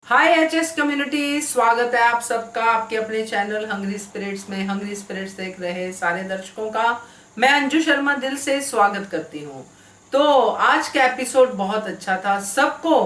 हाय HS community, स्वागत है आप सबका आपके अपने चैनल हंग्री स्पिरिट्स में। हंग्री स्पिरिट्स देख रहे सारे दर्शकों का मैं अंजू शर्मा दिल से स्वागत करती हूँ। तो आज का एपिसोड बहुत अच्छा था। सबको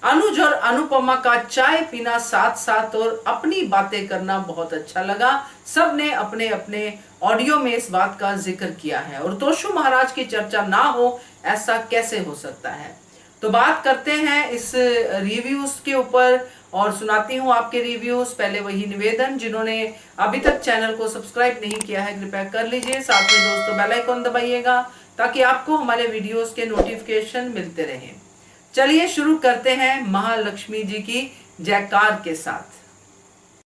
अनुज और अनुपमा का चाय पीना साथ साथ और अपनी बातें करना बहुत अच्छा लगा। सबने अपने अपने ऑडियो में इस बात का जिक्र किया है और तोशु महाराज की चर्चा ना हो ऐसा कैसे हो सकता है। तो बात करते हैं इस रिव्यूज के ऊपर और सुनाती हूँ आपके रिव्यूज। पहले वही निवेदन, जिन्होंने अभी तक चैनल को सब्सक्राइब नहीं किया है कृपया कर लीजिए, साथ में दोस्तों बेल आइकन दबाइएगा ताकि आपको हमारे वीडियोस के नोटिफिकेशन मिलते रहें। चलिए शुरू करते हैं महालक्ष्मी जी की जयकार के साथ।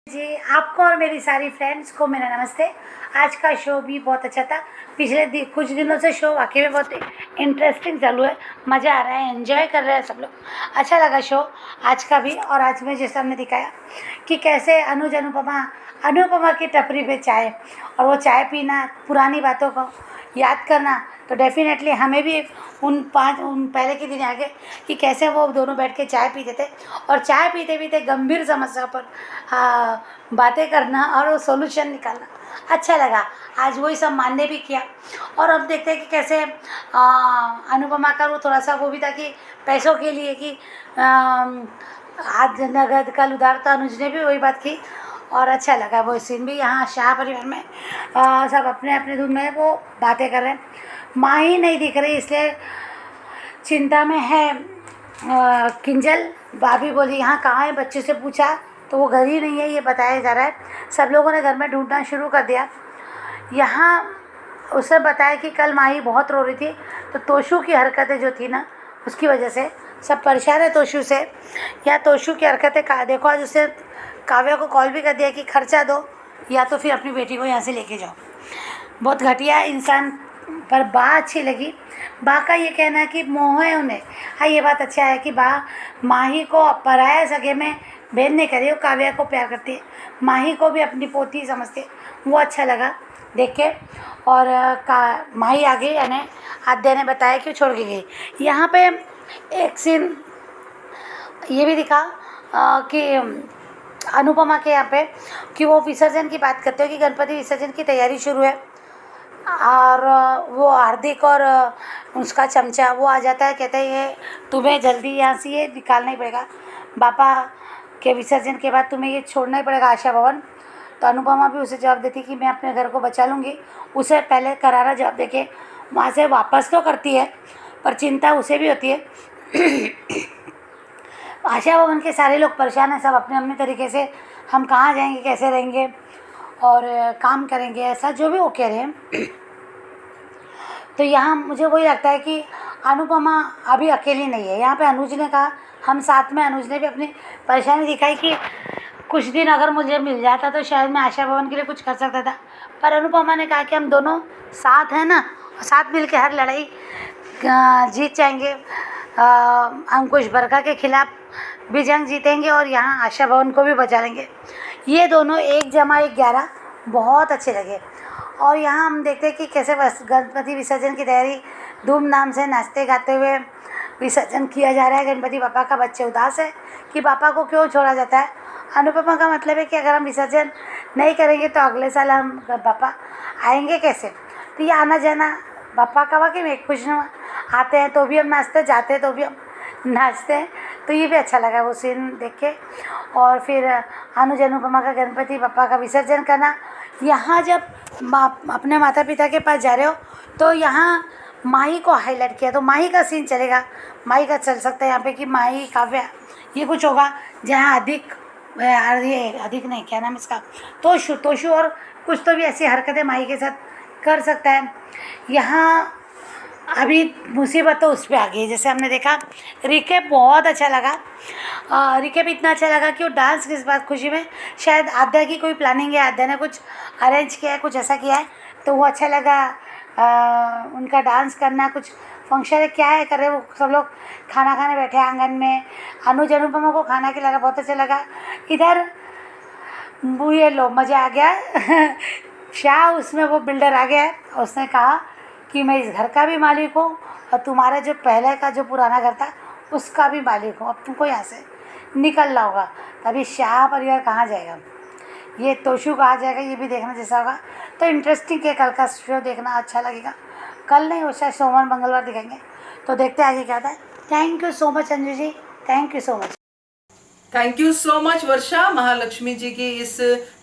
जी, आपको और मेरी सारी फ्रेंड्स को मेरा नमस्ते। आज का शो भी बहुत अच्छा था। पिछले कुछ दिनों से शो वाकई में बहुत इंटरेस्टिंग चालू है, मज़ा आ रहा है, एंजॉय कर रहे हैं सब लोग। अच्छा लगा शो आज का भी। और आज में जैसा हमने दिखाया कि कैसे अनुज अनुपमा की टपरी पे चाय, और वो चाय पीना, पुरानी बातों को याद करना, तो डेफिनेटली हमें भी उन पहले के दिन आगे कि कैसे वो दोनों बैठ के चाय पीते थे और चाय पीते पीते गंभीर समस्या पर बातें करना और वो सोल्यूशन निकालना अच्छा लगा। आज वही सब मानने भी किया। और अब देखते हैं कि कैसे अनुपमा का वो थोड़ा सा वो भी था कि पैसों के लिए कि आज नगद कल उधार, तो अनुज ने भी वही बात की और अच्छा लगा वो सीन भी। यहाँ शाह परिवार में सब अपने अपने धुन में वो बातें कर रहे हैं। माँ ही नहीं दिख रही इसलिए चिंता में है किंजल। भाभी बोली यहाँ कहाँ है, बच्चे से पूछा तो वो घर ही नहीं है, ये बताया जा रहा है। सब लोगों ने घर में ढूंढना शुरू कर दिया। यहाँ उसे बताया कि कल माही बहुत रो रही थी, तो तोशु की हरकतें जो थी ना, उसकी वजह से सब परेशान है तोशु से। या तोशु की हरकतें देखो, आज उसे काव्या को कॉल भी कर दिया कि खर्चा दो या तो फिर अपनी बेटी को यहाँ से लेके जाओ। बहुत घटिया इंसान। पर बा अच्छी लगी। बा का ये कहना है कि मोह है उन्हें। हाँ, ये बात अच्छा है कि बा माही को पराया सगे में बहन नहीं करे, वो काव्या को प्यार करती है, माही को भी अपनी पोती समझती है। वो अच्छा लगा देख के। और माही आ गई, यानी आद्या ने बताया कि वो छोड़ के गई। यहाँ पे एक सीन ये भी दिखा कि अनुपमा के यहाँ पे कि वो विसर्जन की बात करते हो कि गणपति विसर्जन की तैयारी शुरू है। और वो हार्दिक और उसका चमचा वो आ जाता है, कहते हैं ये तुम्हें जल्दी यहाँ से ये निकालना ही पड़ेगा, बापा के विसर्जन के बाद तुम्हें ये छोड़ना ही पड़ेगा आशा भवन। तो अनुपमा भी उसे जवाब देती कि मैं अपने घर को बचा लूँगी। उसे पहले करारा जवाब देके वहाँ से वापस तो करती है, पर चिंता उसे भी होती है। आशा भवन के सारे लोग परेशान हैं, सब अपने अपने तरीके से, हम कहाँ जाएंगे, कैसे रहेंगे और काम करेंगे, ऐसा जो भी वो कह रहे हैं। तो यहाँ मुझे वही लगता है कि अनुपमा अभी अकेली नहीं है। यहाँ पे अनुज ने कहा हम साथ में, अनुज ने भी अपनी परेशानी दिखाई कि कुछ दिन अगर मुझे मिल जाता तो शायद मैं आशा भवन के लिए कुछ कर सकता था। पर अनुपमा ने कहा कि हम दोनों साथ हैं ना, साथ मिल के हर लड़ाई जीत जाएंगे। अंकुश बरखा के खिलाफ भी जंग जीतेंगे और यहाँ आशा भवन को भी बचा लेंगे। ये दोनों 1+1=11 बहुत अच्छे लगे। और यहाँ हम देखते हैं कि कैसे गणपति विसर्जन की तैयारी धूमधाम से नाचते गाते हुए विसर्जन किया जा रहा है। गणपति पापा का बच्चे उदास है कि पापा को क्यों छोड़ा जाता है। अनुपमा का मतलब है कि अगर हम विसर्जन नहीं करेंगे तो अगले साल हम पापा आएंगे कैसे। तो ये आना जाना पापा का वाकई में खुशनुमा, आते हैं तो भी हम नाचते, जाते हैं तो भी हम नाचते हैं। तो ये भी अच्छा लगा वो सीन देख के। और फिर अनुज अनुपमा का गणपति पापा का विसर्जन करना। यहाँ जब अपने माता पिता के पास जा रहे हो तो यहाँ माही को हाईलाइट किया, तो माही का सीन चलेगा, माही का चल सकता है यहाँ पे कि माही काव्या ये कुछ होगा जहाँ ये अधिक नहीं, क्या नाम इसका, तोशु और कुछ तो भी ऐसी हरकतें माही के साथ कर सकता है। यहाँ अभी मुसीबत तो उस पर आ गई। जैसे हमने देखा रिकेप बहुत अच्छा लगा। रिकेप इतना अच्छा लगा कि वो डांस किस बात खुशी में, शायद आद्या की कोई प्लानिंग है, आद्या ने कुछ अरेंज किया है, कुछ ऐसा किया है, तो वो अच्छा लगा। उनका डांस करना, कुछ फंक्शन है क्या है कर रहे, वो सब लोग खाना खाने बैठे आंगन में। अनुज अनुपमा को खाना खिलाना बहुत अच्छा लगा। इधर ये लो मज़ा आ गया। शाह उसमें वो बिल्डर आ गया है, उसने कहा कि मैं इस घर का भी मालिक हूँ और तुम्हारा जो पहले का जो पुराना घर था उसका भी मालिक हूँ, अब तुमको यहाँ से निकल रहा होगा, तभी शाह परिवार कहाँ जाएगा, ये तोशु कहाँ जाएगा, ये भी देखना जैसा होगा। तो इंटरेस्टिंग है, कल का शो देखना, अच्छा लगेगा। कल नहीं, वो शायद सोमवार मंगलवार दिखाएंगे, तो देखते हैं आगे क्या होता है। Thank you so much Anju ji, thank you so much. Thank you so much Varsha, Mahalakshmi ji की इस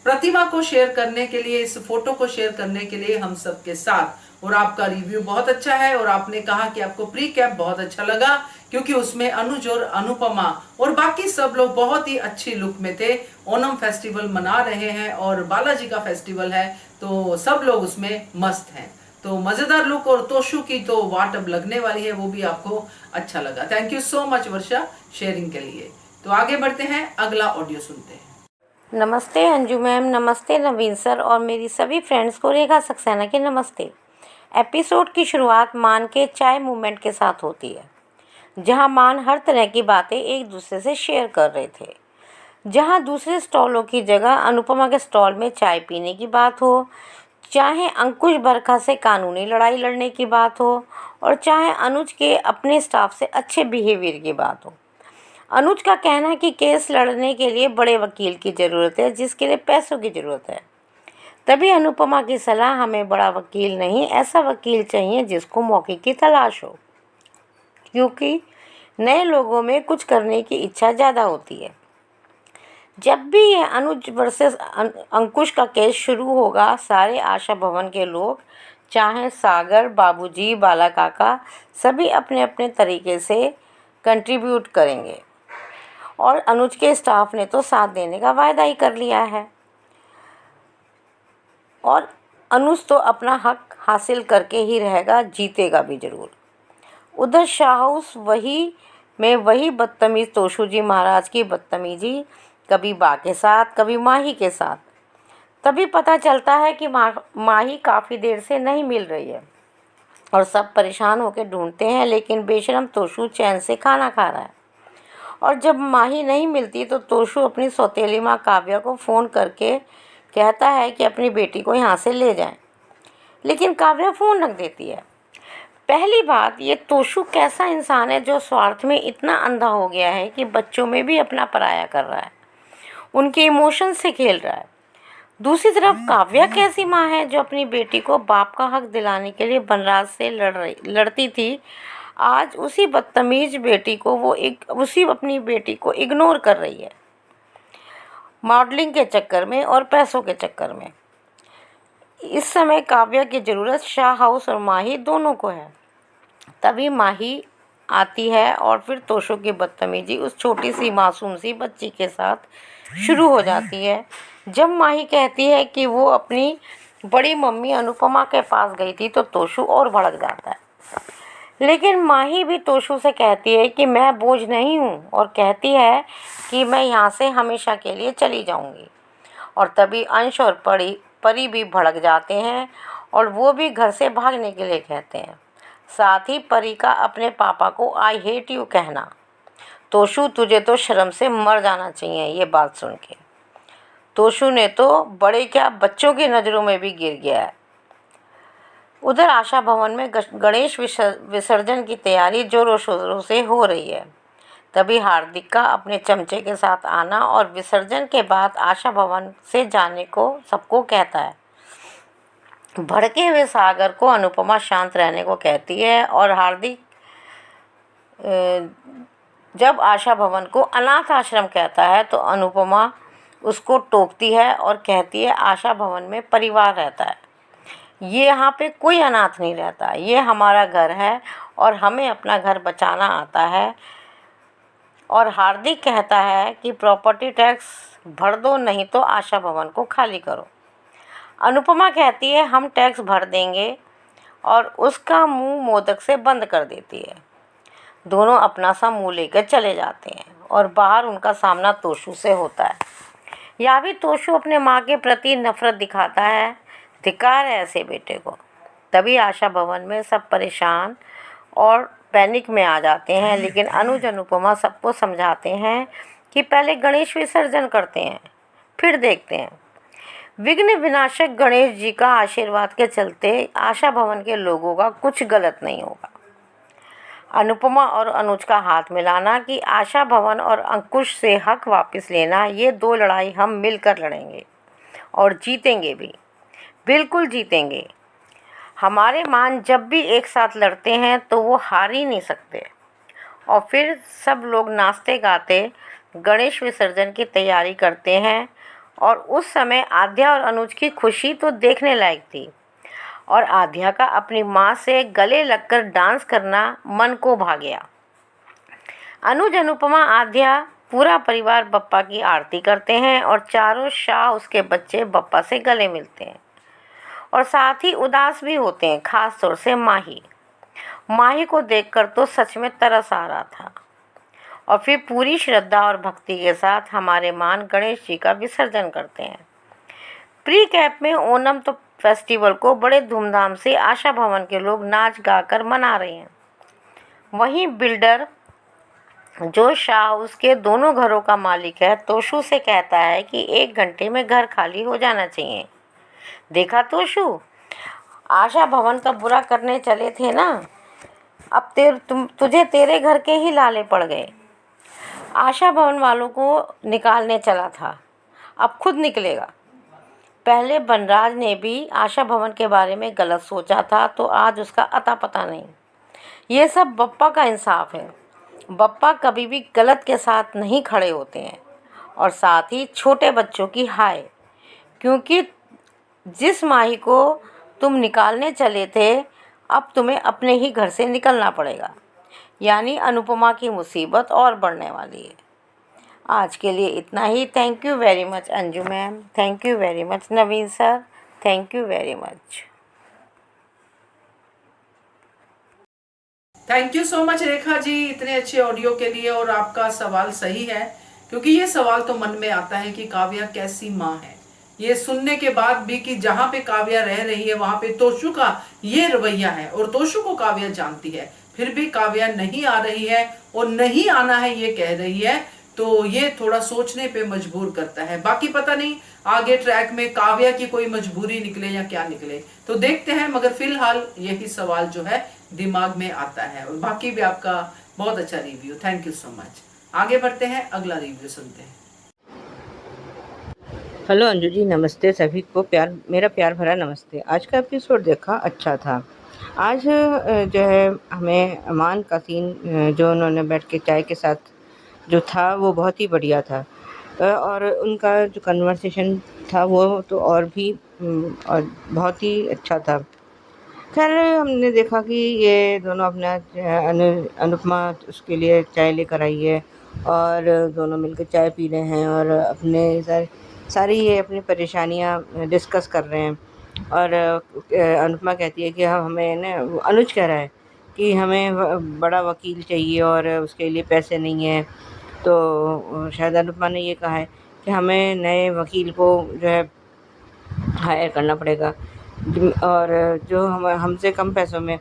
प्रतिमा को शेयर करने के लिए, इस फोटो को शेयर करने के लिए हम सबके साथ। और आपका रिव्यू बहुत अच्छा है, और आपने कहा कि आपको प्री कैप बहुत अच्छा लगा, क्योंकि उसमें अनुज और अनुपमा और बाकी सब लोग बहुत ही अच्छी लुक में थे। ओणम फेस्टिवल मना रहे हैं और बालाजी का फेस्टिवल है, तो सब लोग उसमें मस्त हैं। तो मजेदार लुक, और तोशु की तो वाट अब लगने वाली है, वो भी आपको अच्छा लगा। Thank you so much Varsha sharing के लिए। तो आगे बढ़ते हैं, अगला ऑडियो सुनते हैं। नमस्ते अंजू मैम, नमस्ते नवीन सर और मेरी सभी फ्रेंड्स को रेखा सक्सेना के नमस्ते। एपिसोड की शुरुआत मान के चाय मूवमेंट के साथ होती है, जहां मान हर तरह की बातें एक दूसरे से शेयर कर रहे थे। जहां दूसरे स्टॉलों की जगह अनुपमा के स्टॉल में चाय पीने की बात हो, चाहे अंकुश बरखा से कानूनी लड़ाई लड़ने की बात हो, और चाहे अनुज के अपने स्टाफ से अच्छे बिहेवियर की बात हो। अनुज का कहना है कि केस लड़ने के लिए बड़े वकील की ज़रूरत है, जिसके लिए पैसों की ज़रूरत है। तभी अनुपमा की सलाह, हमें बड़ा वकील नहीं, ऐसा वकील चाहिए जिसको मौके की तलाश हो, क्योंकि नए लोगों में कुछ करने की इच्छा ज़्यादा होती है। जब भी यह अनुज वर्सेस अंकुश का केस शुरू होगा, सारे आशा भवन के लोग, चाहे सागर, बाबूजी, बाला काका, सभी अपने अपने तरीके से कंट्रीब्यूट करेंगे। और अनुज के स्टाफ ने तो साथ देने का वायदा ही कर लिया है, और अनुज तो अपना हक हासिल करके ही रहेगा, जीतेगा भी ज़रूर। उधर शाह हाउस वही बदतमीज़ तोशु जी महाराज की बदतमीजी, कभी बा के साथ, कभी माही के साथ। तभी पता चलता है कि माही काफ़ी देर से नहीं मिल रही है, और सब परेशान होकर ढूंढते हैं, लेकिन बेशरम तोशु चैन से खाना खा रहा है। और जब माही नहीं मिलती तो तोशु अपनी सौतेली माँ काव्या को फ़ोन करके कहता है कि अपनी बेटी को यहाँ से ले जाएं, लेकिन काव्या फ़ोन रख देती है। पहली बात, ये तोशु कैसा इंसान है जो स्वार्थ में इतना अंधा हो गया है कि बच्चों में भी अपना पराया कर रहा है, उनके इमोशन से खेल रहा है। दूसरी तरफ काव्या कैसी माँ है जो अपनी बेटी को बाप का हक दिलाने के लिए बनराज से लड़ती थी, आज उसी बदतमीज बेटी को उसी अपनी बेटी को इग्नोर कर रही है, मॉडलिंग के चक्कर में और पैसों के चक्कर में। इस समय काव्या की ज़रूरत शाह हाउस और माही दोनों को है। तभी माही आती है, और फिर तोशु की बदतमीजी उस छोटी सी मासूम सी बच्ची के साथ शुरू हो जाती है। जब माही कहती है कि वो अपनी बड़ी मम्मी अनुपमा के पास गई थी, तो तोशु और भड़क जाता है। लेकिन माही भी तोशु से कहती है कि मैं बोझ नहीं हूँ, और कहती है कि मैं यहाँ से हमेशा के लिए चली जाऊँगी। और तभी अंश और परी भी भड़क जाते हैं, और वो भी घर से भागने के लिए कहते हैं। साथ ही परी का अपने पापा को आई हेट यू कहना। तोशु, तुझे तो शर्म से मर जाना चाहिए। ये बात सुन के तोशु ने तो बड़े क्या, बच्चों की नज़रों में भी गिर गया है। उधर आशा भवन में गणेश विसर्जन की तैयारी जोरों शोरों से हो रही है। तभी हार्दिक का अपने चमचे के साथ आना और विसर्जन के बाद आशा भवन से जाने को सबको कहता है। भड़के हुए सागर को अनुपमा शांत रहने को कहती है, और हार्दिक जब आशा भवन को अनाथ आश्रम कहता है तो अनुपमा उसको टोकती है और कहती है आशा भवन में परिवार रहता है, ये यहाँ पे कोई अनाथ नहीं रहता, ये हमारा घर है और हमें अपना घर बचाना आता है। और हार्दिक कहता है कि प्रॉपर्टी टैक्स भर दो, नहीं तो आशा भवन को खाली करो। अनुपमा कहती है हम टैक्स भर देंगे, और उसका मुंह मोदक से बंद कर देती है। दोनों अपना सा मुंह लेकर चले जाते हैं, और बाहर उनका सामना तोशु से होता है। यहाँ भी तोशु अपने माँ के प्रति नफरत दिखाता है, धिक्कार है ऐसे बेटे को। तभी आशा भवन में सब परेशान और पैनिक में आ जाते हैं, लेकिन अनुज अनुपमा सबको समझाते हैं कि पहले गणेश विसर्जन करते हैं, फिर देखते हैं। विघ्न विनाशक गणेश जी का आशीर्वाद के चलते आशा भवन के लोगों का कुछ गलत नहीं होगा। अनुपमा और अनुज का हाथ मिलाना कि आशा भवन और अंकुश से हक वापस लेना, ये 2 लड़ाई हम मिलकर लड़ेंगे और जीतेंगे भी, बिल्कुल जीतेंगे। हमारे मान जब भी एक साथ लड़ते हैं तो वो हार ही नहीं सकते। और फिर सब लोग नाचते गाते गणेश विसर्जन की तैयारी करते हैं और उस समय आध्या और अनुज की खुशी तो देखने लायक थी। और आध्या का अपनी माँ से गले लगकर डांस करना मन को भा गया। अनुज, अनुपमा, आध्या, पूरा परिवार बप्पा की आरती करते हैं और चारों शाह उसके बच्चे बप्पा से गले मिलते हैं और साथ ही उदास भी होते हैं, खास तौर से माही। माही को देखकर तो सच में तरस आ रहा था। और फिर पूरी श्रद्धा और भक्ति के साथ हमारे मान गणेश जी का विसर्जन करते हैं। प्री कैप में ओणम तो फेस्टिवल को बड़े धूमधाम से आशा भवन के लोग नाच गाकर मना रहे हैं। वहीं बिल्डर जो शाह हाउस के दोनों घरों का मालिक है, तोशु से कहता है कि 1 घंटे में घर खाली हो जाना चाहिए। देखा तोशु, आशा भवन का बुरा करने चले थे ना, अब तुझे तेरे घर के ही लाले पड़ गए। आशा भवन वालों को निकालने चला था, अब खुद निकलेगा। पहले बनराज ने भी आशा भवन के बारे में गलत सोचा था, तो आज उसका अता पता नहीं। ये सब बप्पा का इंसाफ है। बप्पा कभी भी गलत के साथ नहीं खड़े होते हैं। और साथ ही छोटे बच्चों की हाय, क्योंकि जिस माही को तुम निकालने चले थे, अब तुम्हें अपने ही घर से निकलना पड़ेगा। यानी अनुपमा की मुसीबत और बढ़ने वाली है। आज के लिए इतना ही। Thank you very much Anju ma'am, thank you very much Naveen sir, thank you very much. Thank you so much Rekha ji इतने अच्छे ऑडियो के लिए। और आपका सवाल सही है, क्योंकि ये सवाल तो मन में आता है कि काव्या कैसी माँ है। ये सुनने के बाद भी कि जहां पे काव्या रह रही है वहां पे तोशु का ये रवैया है और तोशु को काव्या जानती है, फिर भी काव्या नहीं आ रही है और नहीं आना है ये कह रही है, तो ये थोड़ा सोचने पे मजबूर करता है। बाकी पता नहीं आगे ट्रैक में काव्या की कोई मजबूरी निकले या क्या निकले, तो देखते हैं। मगर फिलहाल यही सवाल जो है दिमाग में आता है। और बाकी भी आपका बहुत अच्छा review, thank you so much. आगे बढ़ते हैं, अगला रिव्यू सुनते हैं। हेलो अंजू जी, नमस्ते सभी को, मेरा प्यार भरा नमस्ते। आज का एपिसोड देखा, अच्छा था। आज जो है हमें अमान का सीन जो उन्होंने बैठ के चाय के साथ जो था वो बहुत ही बढ़िया था। और उनका जो कन्वर्सेशन था वो तो और भी और बहुत ही अच्छा था। खैर हमने देखा कि ये दोनों अपना अनुपमा उसके लिए चाय लेकर आई है और दोनों मिलकर चाय पी रहे हैं और अपने सारी ये अपनी परेशानियां डिस्कस कर रहे हैं। और अनुपमा कहती है कि हमें ना, अनुज कह रहा है कि हमें बड़ा वकील चाहिए और उसके लिए पैसे नहीं हैं। तो शायद अनुपमा ने ये कहा है कि हमें नए वकील को जो है हायर करना पड़ेगा और जो हमसे कम पैसों में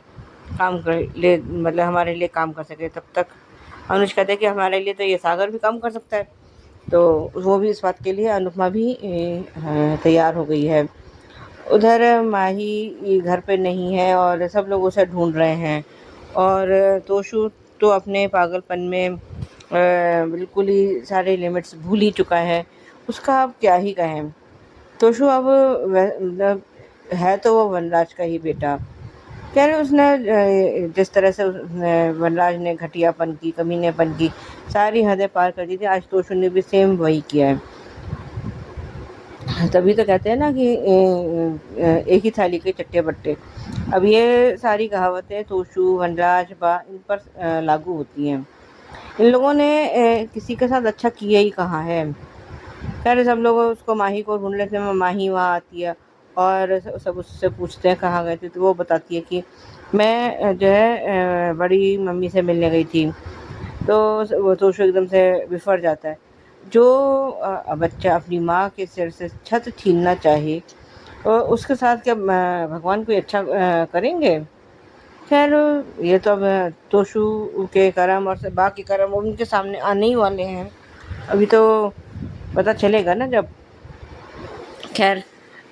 काम कर ले, मतलब हमारे लिए काम कर सके। तब तक अनुज कहते हैं कि हमारे लिए तो ये सागर भी काम कर सकता है। तो वो भी इस बात के लिए अनुपमा भी तैयार हो गई है। उधर माही घर पे नहीं है और सब लोग उसे ढूंढ रहे हैं और तोशु तो अपने पागलपन में बिल्कुल ही सारे लिमिट्स भूल ही चुका है। उसका अब क्या ही कहें। तोशु अब मतलब है तो वो वनराज का ही बेटा। खैर उसने जिस तरह से वनराज ने घटियापन की, कमीनेपन की, सारी हदें पार कर दी थी, आज तोशु ने भी सेम वही किया है। तभी तो कहते हैं ना कि एक ही थाली के चट्टे बट्टे। अब ये सारी कहावतें तोशु, वनराज, इन पर लागू होती हैं। इन लोगों ने किसी के साथ अच्छा किया ही कहाँ है। खैर सब लोग उसको माही को ढूंढ लेते हैं। माही वहाँ आती है और सब उससे पूछते हैं कहाँ गए थे, तो वो बताती है कि मैं जो है बड़ी मम्मी से मिलने गई थी। तो वो तोशु एकदम से बिफर जाता है। जो बच्चा अपनी माँ के सिर से छत छीनना चाहे तो उसके साथ क्या भगवान कोई अच्छा करेंगे। खैर ये तो अब तोशु के कर्म और बाकी कर्म उनके सामने आने ही वाले हैं, अभी तो पता चलेगा ना जब। खैर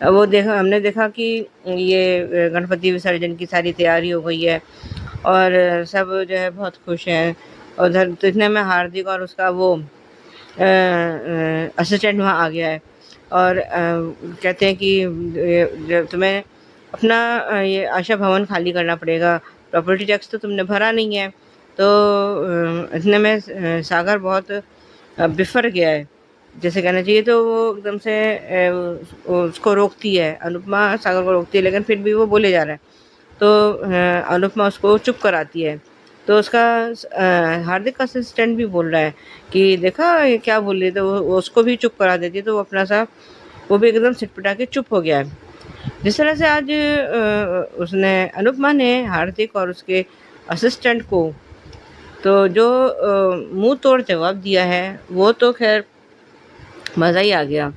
वो हमने देखा कि ये गणपति विसर्जन की सारी तैयारी हो गई है और सब जो है बहुत खुश हैं। उधर तो इतने में हार्दिक और उसका वो असिस्टेंट वहाँ आ गया है और कहते हैं कि जब तुम्हें अपना ये आशा भवन खाली करना पड़ेगा, प्रॉपर्टी टैक्स तो तुमने भरा नहीं है। तो इतने में सागर बहुत बिफर गया है, जैसे कहना चाहिए। तो वो एकदम से उसको रोकती है, अनुपमा सागर को रोकती है, लेकिन फिर भी वो बोले जा रहा है। तो अनुपमा उसको चुप कराती है। तो उसका हार्दिक का असिस्टेंट भी बोल रहा है कि देखा ये क्या बोल रही है, तो वो उसको भी चुप करा देती है। तो वो अपना सा वो भी एकदम सिटपटा के चुप हो गया है। जिस तरह से आज उसने अनुपमा ने हार्दिक और उसके असिस्टेंट को तो जो मुंह तोड़ जवाब दिया है, वो तो खैर मज़ा ही आ गया।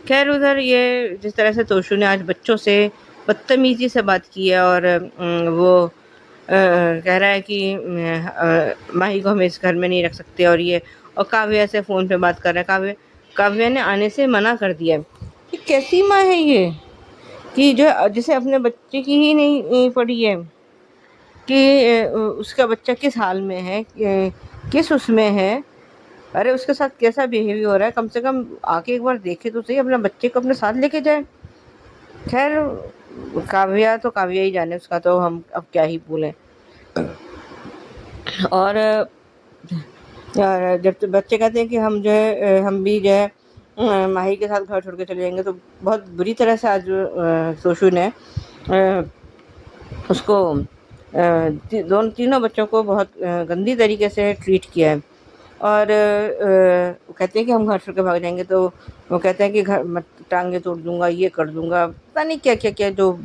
खैर उधर ये जिस तरह से तोशु ने आज बच्चों से बदतमीजी से बात की है और वो कह रहा है कि माही को हम इस घर में नहीं रख सकते और ये, और काव्या से फ़ोन पे बात कर रहा है। काव्या ने आने से मना कर दिया है। ये कैसी माँ है ये कि जो जिसे अपने बच्चे की ही नहीं पड़ी है कि उसका बच्चा किस हाल में है, किस उसमें है। अरे उसके साथ कैसा बिहेवियर हो रहा है, कम से कम आके एक बार देखे तो सही, अपने बच्चे को अपने साथ लेके जाए। खैर काव्या तो काव्या ही जाने, उसका तो हम अब क्या ही बोलें। और यार जब तो बच्चे कहते हैं कि हम जो है हम भी जो है माही के साथ घर छोड़ के चले जाएंगे, तो बहुत बुरी तरह से आज सोशू ने उसको तीनों बच्चों को बहुत गंदी तरीके से ट्रीट किया है। और वो कहते हैं कि हम घर छोड़ के भाग जाएंगे, तो वो कहते हैं कि घर मत, टांगे तोड़ दूंगा, ये कर दूंगा, पता नहीं क्या क्या क्या जो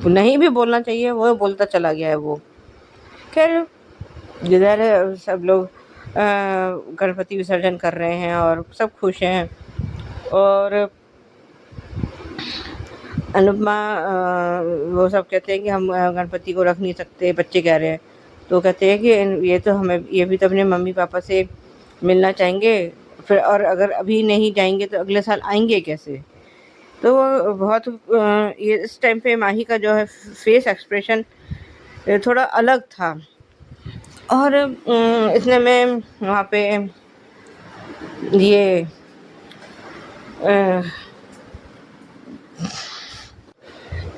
नहीं भी बोलना चाहिए वो बोलता चला गया है वो। खैर जिधर सब लोग गणपति विसर्जन कर रहे हैं और सब खुश हैं, और अनुपमा वो सब कहते हैं कि हम गणपति को रख नहीं सकते, बच्चे कह रहे हैं। तो कहते हैं कि ये तो हमें, ये भी तो अपने मम्मी पापा से मिलना चाहेंगे फिर, और अगर अभी नहीं जाएंगे तो अगले साल आएंगे कैसे। तो वो बहुत ये इस टाइम पे माही का जो है फेस एक्सप्रेशन थोड़ा अलग था। और इतने में वहाँ पे ये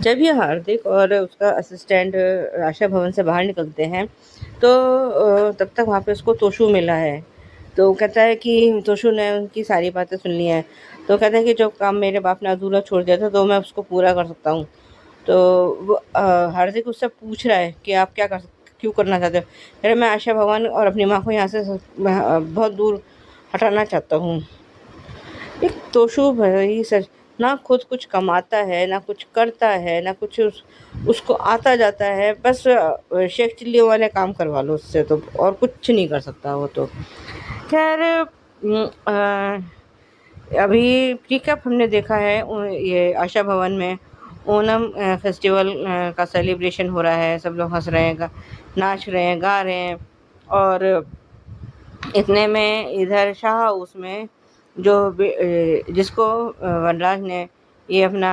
जब ये हार्दिक और उसका असिस्टेंट आशा भवन से बाहर निकलते हैं, तो तब तक वहाँ पे उसको तोशु मिला है। तो कहता है कि तोशु ने उनकी सारी बातें सुन ली हैं। तो कहता है कि जो काम मेरे बाप ने अधूरा छोड़ दिया था, तो मैं उसको पूरा कर सकता हूँ। तो वो हार्दिक उससे पूछ रहा है कि आप क्यों करना चाहते हो। कह रहे मैं आशा भवन और अपनी माँ को यहाँ से बहुत दूर हटाना चाहता हूँ। एक तोशु भाई सच ना खुद कुछ कमाता है, ना कुछ करता है, ना कुछ उसको आता जाता है। बस शेख चिल्ली वाले काम करवा लो उससे, तो और कुछ नहीं कर सकता वो तो। खैर अभी प्रीकप हमने देखा है ये आशा भवन में ओणम फेस्टिवल का सेलिब्रेशन हो रहा है। सब लोग हंस रहे हैं, नाच रहे हैं, गा रहे हैं। और इतने में इधर शाह हाउस में जो जिसको वनराज ने ये अपना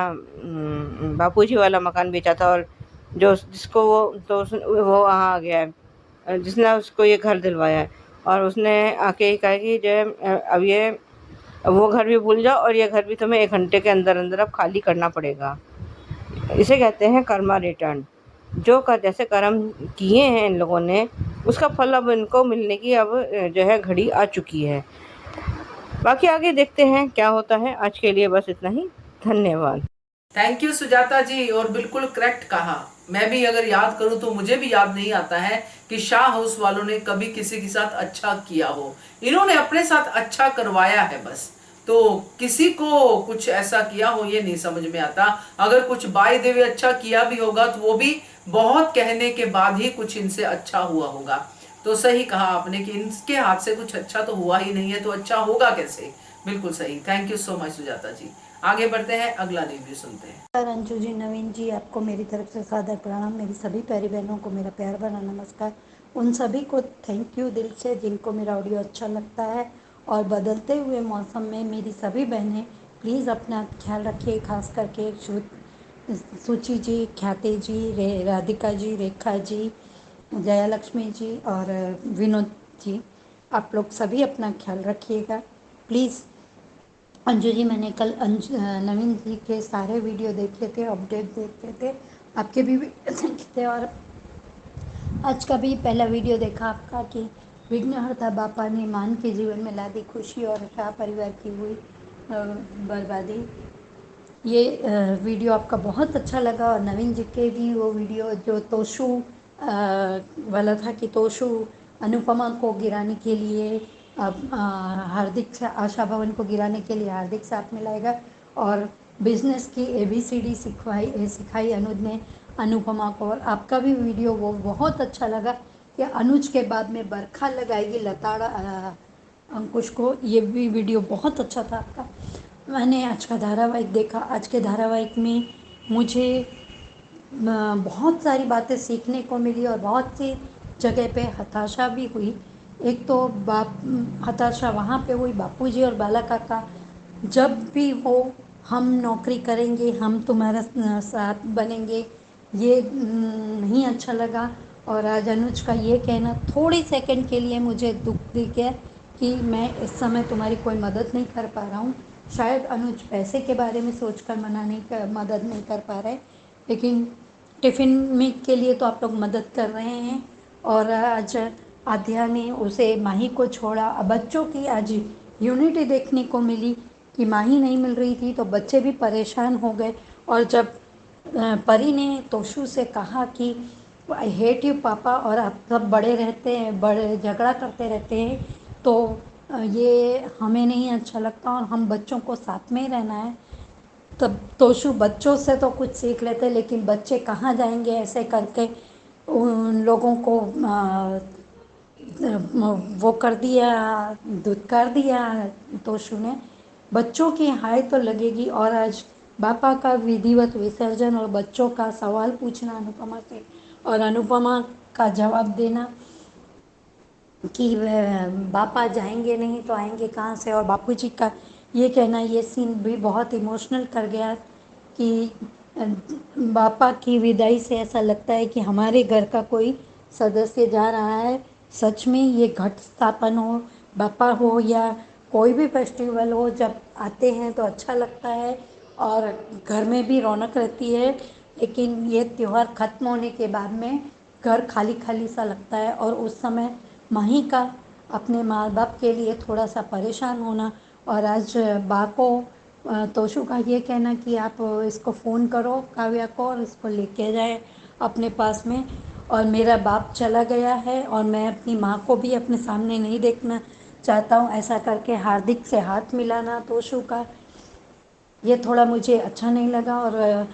बापूजी वाला मकान बेचा था, और जो जिसको वो वहाँ आ गया है, जिसने उसको ये घर दिलवाया है। और उसने आके कहा कि जो अब ये वो घर भी भूल जाओ और ये घर भी तुम्हें 1 घंटे के अंदर अंदर अब खाली करना पड़ेगा। इसे कहते हैं कर्मा रिटर्न। जो जैसे कर्म किए हैं इन लोगों ने, उसका फल अब इनको मिलने की अब जो है घड़ी आ चुकी है। बाकी आगे देखते हैं क्या होता है। आज के लिए बस इतना ही। धन्यवाद। थैंक यू सुजाता जी, और बिल्कुल करेक्ट कहा। मैं भी अगर याद करूं तो मुझे भी याद नहीं आता है कि शाह हाउस वालों ने कभी किसी के साथ अच्छा किया हो। इन्होंने अपने साथ अच्छा करवाया है बस, तो किसी को कुछ ऐसा किया हो ये नहीं समझ में आता। अगर कुछ बाय द वे अच्छा किया भी होगा तो वो भी बहुत कहने के बाद ही कुछ इनसे अच्छा हुआ होगा। तो सही कहा आपने कि इनके हाथ से कुछ अच्छा तो हुआ ही नहीं है, तो अच्छा होगा कैसे। बिल्कुल सही। Thank you so much Sujata ji. आगे बढ़ते हैं, अगला रिव्यू सुनते हैं। अंजू जी, नवीन जी, आपको मेरी तरफ से सादर प्रणाम। मेरी सभी प्यारी बहनों को मेरा प्यार भरा नमस्कार। उन सभी को थैंक यू दिल से जिनको मेरा ऑडियो अच्छा लगता है। और बदलते हुए मौसम में मेरी सभी बहनें प्लीज़ अपना ख्याल रखिए, खास करके सुचि जी, ख्याति जी, राधिका जी, रेखा जी, जया लक्ष्मी जी और विनोद जी, आप लोग सभी अपना ख्याल रखिएगा प्लीज़। अंजू जी, मैंने कल नवीन जी के सारे वीडियो देखे थे, अपडेट देखे थे, आपके भी देखे थे, और आज का भी पहला वीडियो देखा आपका कि विघ्नहर्ता बापा ने मान के जीवन में ला दी खुशी और शाह परिवार की हुई बर्बादी। ये वीडियो आपका बहुत अच्छा लगा। और नवीन जी के भी वो वीडियो जो तोशु वाला था कि तोशु अनुपमा को गिराने के लिए हार्दिक से आशा भवन को गिराने के लिए हार्दिक साथ मिलाएगा, और बिजनेस की ABCD सिखाई अनुज ने अनुपमा को। और आपका भी वीडियो वो बहुत अच्छा लगा कि अनुज के बाद में बरखा लगाएगी लताड़ा अंकुश को, ये भी वीडियो बहुत अच्छा था आपका। मैंने आज का धारावाहिक देखा। आज के धारावाहिक में मुझे बहुत सारी बातें सीखने को मिली और बहुत सी जगह पे हताशा भी हुई। एक तो हताशा वहाँ पे हुई बापूजी और बाला काका, जब भी हो हम नौकरी करेंगे, हम तुम्हारा साथ बनेंगे, ये नहीं अच्छा लगा। और आज अनुज का ये कहना थोड़ी सेकंड के लिए मुझे दुख दी गया कि मैं इस समय तुम्हारी कोई मदद नहीं कर पा रहा हूँ। शायद अनुज पैसे के बारे में सोचकर मदद नहीं कर पा रहे, लेकिन टिफ़िन में के लिए तो आप लोग मदद कर रहे हैं। और आज आध्या ने उसे माही को छोड़ा। अब बच्चों की आज यूनिटी देखने को मिली कि माही नहीं मिल रही थी तो बच्चे भी परेशान हो गए। और जब परी ने तोशु से कहा कि आई हेट यू पापा, और आप सब बड़े रहते हैं, बड़े झगड़ा करते रहते हैं, तो ये हमें नहीं अच्छा लगता और हम बच्चों को साथ में ही रहना है। तब तोशु बच्चों से तो कुछ सीख लेते, लेकिन बच्चे कहाँ जाएंगे ऐसे करके उन लोगों को वो कर दिया, धुतकार दिया तोशु ने। बच्चों की हाय तो लगेगी। और आज बापा का विधिवत विसर्जन और बच्चों का सवाल पूछना अनुपमा से, और अनुपमा का जवाब देना कि बापा जाएंगे नहीं तो आएंगे कहाँ से। और बापूजी का ये कहना, ये सीन भी बहुत इमोशनल कर गया कि बापा की विदाई से ऐसा लगता है कि हमारे घर का कोई सदस्य जा रहा है। सच में ये घट स्थापन हो, बापा हो या कोई भी फेस्टिवल हो, जब आते हैं तो अच्छा लगता है और घर में भी रौनक रहती है। लेकिन ये त्यौहार ख़त्म होने के बाद में घर खाली खाली सा लगता है। और उस समय माही का अपने माँ बाप के लिए थोड़ा सा परेशान होना, और आज बा को तोशु का ये कहना कि आप इसको फ़ोन करो काव्या को और इसको लेके जाए अपने पास में, और मेरा बाप चला गया है और मैं अपनी माँ को भी अपने सामने नहीं देखना चाहता हूँ, ऐसा करके हार्दिक से हाथ मिलाना तोशु का, ये थोड़ा मुझे अच्छा नहीं लगा। और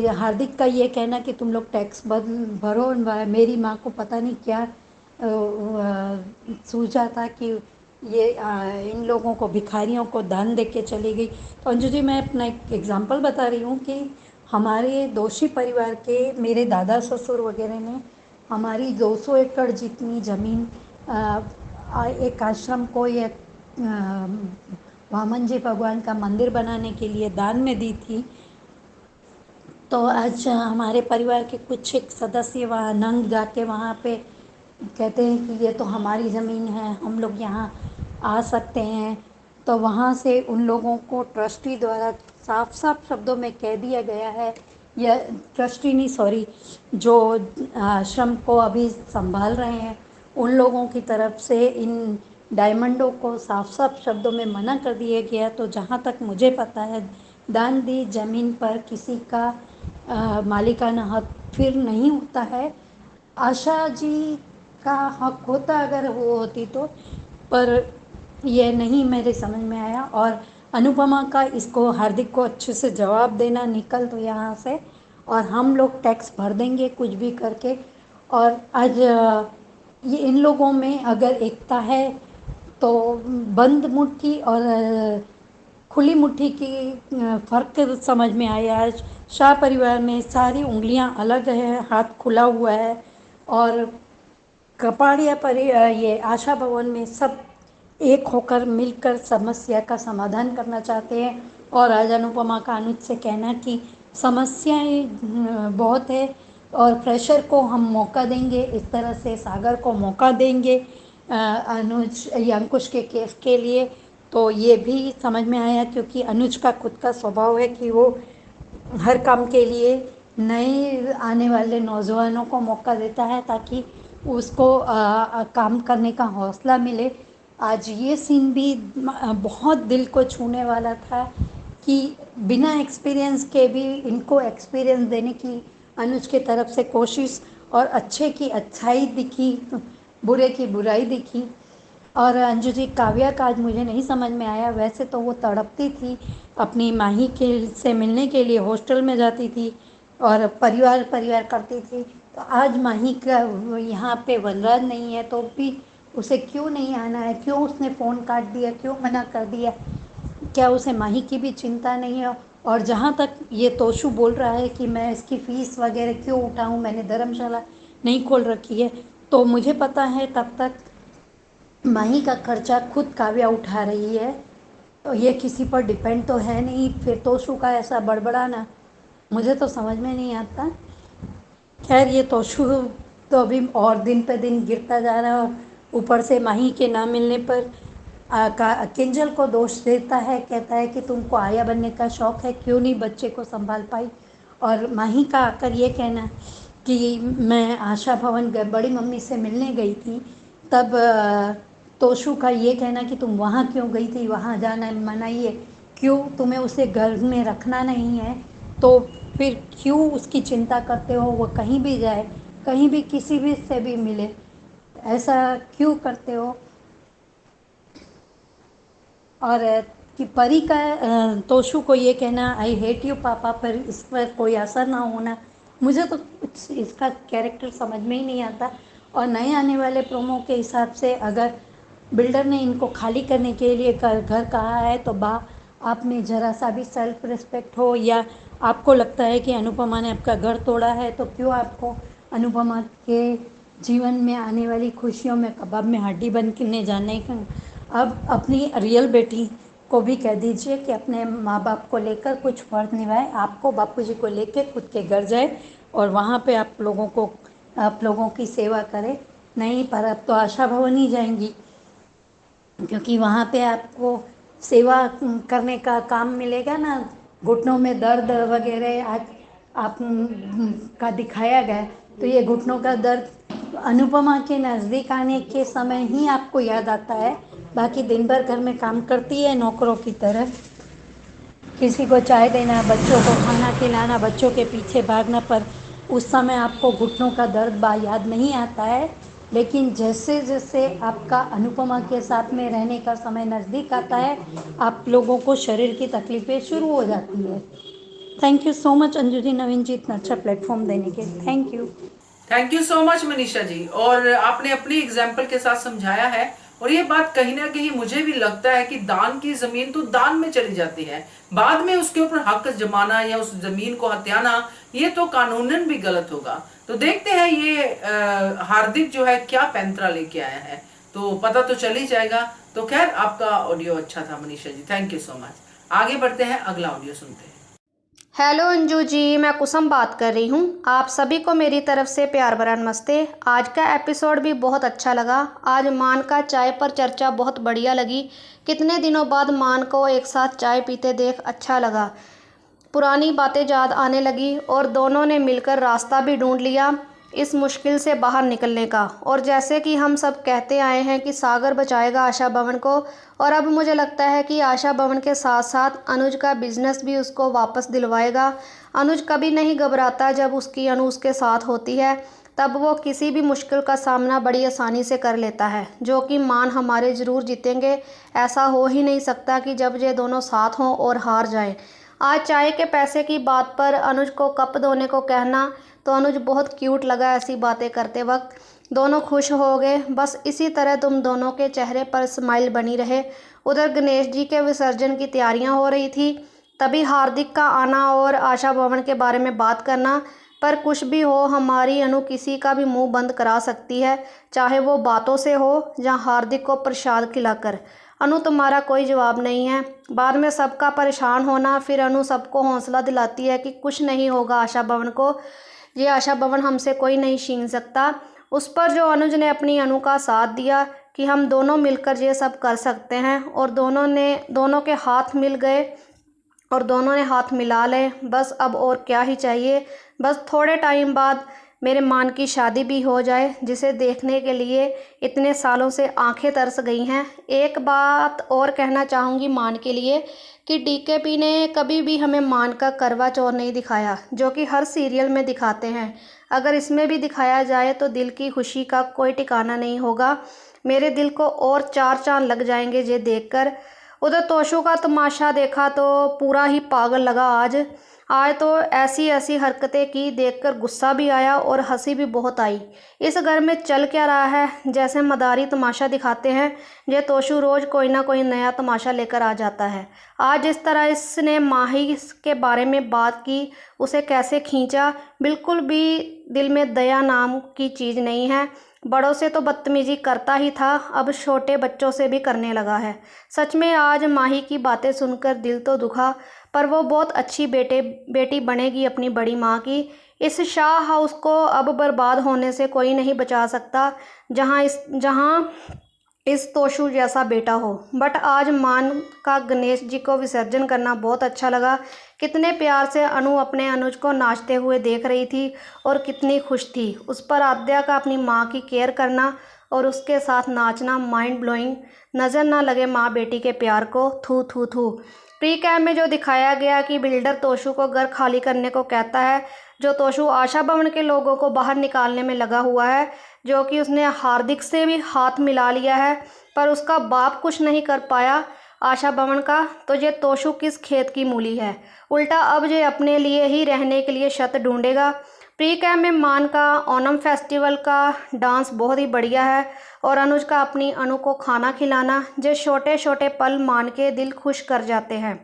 हार्दिक का ये कहना कि तुम लोग टैक्स भरो, मेरी माँ को पता नहीं क्या सूझा था कि ये इन लोगों को, भिखारियों को दान दे के चली गई। तो अंजू जी, मैं अपना एक एग्जांपल बता रही हूँ कि हमारे दोषी परिवार के मेरे दादा ससुर वगैरह ने हमारी 200 एकड़ जितनी ज़मीन एक आश्रम को, एक वामन जी भगवान का मंदिर बनाने के लिए दान में दी थी। तो आज हमारे परिवार के कुछ एक सदस्य वहाँ नंग जाके वहाँ पे कहते हैं कि ये तो हमारी ज़मीन है, हम लोग यहाँ आ सकते हैं। तो वहाँ से उन लोगों को ट्रस्टी द्वारा साफ साफ शब्दों में कह दिया गया है, या ट्रस्टी नहीं, सॉरी, जो आश्रम को अभी संभाल रहे हैं उन लोगों की तरफ से इन डायमंडों को साफ साफ शब्दों में मना कर दिया गया। तो जहाँ तक मुझे पता है, दान दी ज़मीन पर किसी का मालिकाना हक फिर नहीं होता है। आशा जी का हक होता अगर वो होती तो, पर ये नहीं मेरे समझ में आया। और अनुपमा का इसको हार्दिक को अच्छे से जवाब देना, निकल तो यहाँ से, और हम लोग टैक्स भर देंगे कुछ भी करके। और आज ये इन लोगों में अगर एकता है तो बंद मुट्ठी और खुली मुट्ठी की फ़र्क समझ में आया। आज शाह परिवार में सारी उंगलियां अलग है, हाथ खुला हुआ है, और कपाड़िया पर ये आशा भवन में सब एक होकर मिलकर समस्या का समाधान करना चाहते हैं। और आज अनुपमा का अनुज से कहना कि समस्याएं बहुत है और प्रेशर को हम मौका देंगे, इस तरह से सागर को मौका देंगे अनुज या अंकुश के केस के लिए, तो ये भी समझ में आया क्योंकि अनुज का खुद का स्वभाव है कि वो हर काम के लिए नए आने वाले नौजवानों को मौका देता है ताकि उसको काम करने का हौसला मिले। आज ये सीन भी बहुत दिल को छूने वाला था कि बिना एक्सपीरियंस के भी इनको एक्सपीरियंस देने की अनुज के तरफ से कोशिश, और अच्छे की अच्छाई दिखी, बुरे की बुराई दिखी। और अंजू जी, काव्या का आज मुझे नहीं समझ में आया। वैसे तो वो तड़पती थी, अपनी माही के से मिलने के लिए हॉस्टल में जाती थी और परिवार परिवार करती थी, तो आज माही का यहाँ पे वनराज नहीं है तो भी उसे क्यों नहीं आना है, क्यों उसने फ़ोन काट दिया, क्यों मना कर दिया, क्या उसे माही की भी चिंता नहीं है। और जहाँ तक ये तोशु बोल रहा है कि मैं इसकी फ़ीस वगैरह क्यों उठाऊँ, मैंने धर्मशाला नहीं खोल रखी है, तो मुझे पता है तब तक माही का खर्चा खुद काव्या उठा रही है, तो ये किसी पर डिपेंड तो है नहीं। फिर तोशु का ऐसा बड़बड़ाना मुझे तो समझ में नहीं आता। खैर, ये तोशु तो अभी और दिन पे दिन गिरता जा रहा है, और ऊपर से माही के ना मिलने पर किंजल को दोष देता है, कहता है कि तुमको आया बनने का शौक़ है, क्यों नहीं बच्चे को संभाल पाई। और माही का आकर ये कहना कि मैं आशा भवन बड़ी मम्मी से मिलने गई थी, तब तोशु का ये कहना कि तुम वहाँ क्यों गई थी, वहाँ जाना मना ही है, क्यों तुम्हें उसे घर में रखना नहीं है, तो फिर क्यों उसकी चिंता करते हो, वो कहीं भी जाए, कहीं भी किसी भी से भी मिले, ऐसा क्यों करते हो। और कि परी का तोशु को ये कहना आई हेट यू पापा, पर इस पर कोई असर ना होना, मुझे तो कुछ इसका कैरेक्टर समझ में ही नहीं आता। और नए आने वाले प्रोमो के हिसाब से अगर बिल्डर ने इनको खाली करने के लिए घर कहा है, तो आप में ज़रा सा भी सेल्फ रिस्पेक्ट हो, या आपको लगता है कि अनुपमा ने आपका घर तोड़ा है, तो क्यों आपको अनुपमा के जीवन में आने वाली खुशियों में कबाब में हड्डी बनने जाने का। अब अपनी रियल बेटी को भी कह दीजिए कि अपने माँ बाप को लेकर कुछ फर्ज निभाए, आपको बापूजी को लेकर खुद के घर जाए और वहाँ पे आप लोगों की सेवा करें। नहीं, पर अब तो आशा भवन ही जाएंगी, क्योंकि वहाँ पे आपको सेवा करने का काम मिलेगा ना। घुटनों में दर्द वगैरह आज आप का दिखाया गया, तो ये घुटनों का दर्द अनुपमा के नज़दीक आने के समय ही आपको याद आता है, बाकी दिन भर घर में काम करती है नौकरों की तरह, किसी को चाय देना, बच्चों को खाना खिलाना, बच्चों के पीछे भागना, पर उस समय आपको घुटनों का दर्द याद नहीं आता है। लेकिन जैसे जैसे आपका अनुपमा के साथ में रहने का समय नज़दीक आता है, आप लोगों को शरीर की तकलीफ़ें शुरू हो जाती है। Thank you so much Anju ji, Naveen ji, इतना अच्छा प्लेटफॉर्म देने के लिए thank you so much Manisha ji. और आपने अपनी एग्जाम्पल के साथ समझाया है, और ये बात कहीं ना कहीं मुझे भी लगता है कि दान की जमीन तो दान में चली जाती है, बाद में उसके ऊपर हक जमाना या उस जमीन को हत्याना, ये तो कानूनन भी गलत होगा। तो देखते हैं ये हार्दिक जो है क्या पैंतरा लेके आया है, तो पता तो चल ही जाएगा। तो खैर, आपका ऑडियो अच्छा था Manisha ji, thank you so much. आगे बढ़ते हैं, अगला ऑडियो सुनते हैं। हेलो अंजू जी, मैं कुसुम बात कर रही हूँ। आप सभी को मेरी तरफ से प्यार भरा नमस्ते। आज का एपिसोड भी बहुत अच्छा लगा। आज मान का चाय पर चर्चा बहुत बढ़िया लगी। कितने दिनों बाद मान को एक साथ चाय पीते देख अच्छा लगा। पुरानी बातें याद आने लगी और दोनों ने मिलकर रास्ता भी ढूंढ लिया इस मुश्किल से बाहर निकलने का। और जैसे कि हम सब कहते आए हैं कि सागर बचाएगा आशा भवन को, और अब मुझे लगता है कि आशा भवन के साथ साथ अनुज का बिजनेस भी उसको वापस दिलवाएगा। अनुज कभी नहीं घबराता, जब उसकी अनु उसके साथ होती है तब वो किसी भी मुश्किल का सामना बड़ी आसानी से कर लेता है, जो कि मान हमारे ज़रूर जीतेंगे। ऐसा हो ही नहीं सकता कि जब ये दोनों साथ हों और हार जाएं। आज चाय के पैसे की बात पर अनुज को कप धोने को कहना, तो अनुज बहुत क्यूट लगा ऐसी बातें करते वक्त। दोनों खुश हो गए। बस इसी तरह तुम दोनों के चेहरे पर स्माइल बनी रहे। उधर गणेश जी के विसर्जन की तैयारियां हो रही थी, तभी हार्दिक का आना और आशा भवन के बारे में बात करना। पर कुछ भी हो, हमारी अनु किसी का भी मुंह बंद करा सकती है, चाहे वो बातों से हो या हार्दिक को प्रसाद खिलाकर। अनु, तुम्हारा कोई जवाब नहीं है। बाद में सबका परेशान होना, फिर अनु सबको हौसला दिलाती है कि कुछ नहीं होगा आशा भवन को। ये आशा भवन हमसे कोई नहीं छीन सकता। उस पर जो अनुज ने अपनी अनु का साथ दिया कि हम दोनों मिलकर ये सब कर सकते हैं, और दोनों के हाथ मिल गए और दोनों ने हाथ मिला ले। बस अब और क्या ही चाहिए। बस थोड़े टाइम बाद मेरे मान की शादी भी हो जाए, जिसे देखने के लिए इतने सालों से आंखें तरस गई हैं। एक बात और कहना चाहूँगी मान के लिए कि डीकेपी ने कभी भी हमें मान का करवा चौथ नहीं दिखाया, जो कि हर सीरियल में दिखाते हैं। अगर इसमें भी दिखाया जाए तो दिल की खुशी का कोई ठिकाना नहीं होगा। मेरे दिल को और 4 चांद लग जाएंगे ये देखकर। उधर तोशु का तमाशा देखा तो पूरा ही पागल लगा। आज तो ऐसी हरकतें की देखकर गुस्सा भी आया और हंसी भी बहुत आई। इस घर में चल क्या रहा है, जैसे मदारी तमाशा दिखाते हैं। ये तोशु रोज़ कोई ना कोई नया तमाशा लेकर आ जाता है। आज जिस तरह इसने माही के बारे में बात की, उसे कैसे खींचा, बिल्कुल भी दिल में दया नाम की चीज़ नहीं है। बड़ों से तो बदतमीजी करता ही था, अब छोटे बच्चों से भी करने लगा है। सच में आज माही की बातें सुनकर दिल तो दुखा, पर वो बहुत अच्छी बेटी बनेगी अपनी बड़ी माँ की। इस शाह हाउस को अब बर्बाद होने से कोई नहीं बचा सकता, जहाँ इस तोशु जैसा बेटा हो। बट आज मान का गणेश जी को विसर्जन करना बहुत अच्छा लगा। कितने प्यार से अनु अपने अनुज को नाचते हुए देख रही थी और कितनी खुश थी। उस पर आद्या का अपनी माँ की केयर करना और उसके साथ नाचना माइंड ब्लोइंग। नज़र ना लगे माँ बेटी के प्यार को। थू थू थू। प्री कैम में जो दिखाया गया कि बिल्डर तोशु को घर खाली करने को कहता है, जो तोशु आशा भवन के लोगों को बाहर निकालने में लगा हुआ है, जो कि उसने हार्दिक से भी हाथ मिला लिया है, पर उसका बाप कुछ नहीं कर पाया आशा भवन का। तो ये तोशु किस खेत की मूली है। उल्टा अब ये अपने लिए ही रहने के लिए छत ढूंढेगा। प्री कैम में मान का ओनम फेस्टिवल का डांस बहुत ही बढ़िया है, और अनुज का अपनी अनु को खाना खिलाना, जो छोटे छोटे पल मान के दिल खुश कर जाते हैं,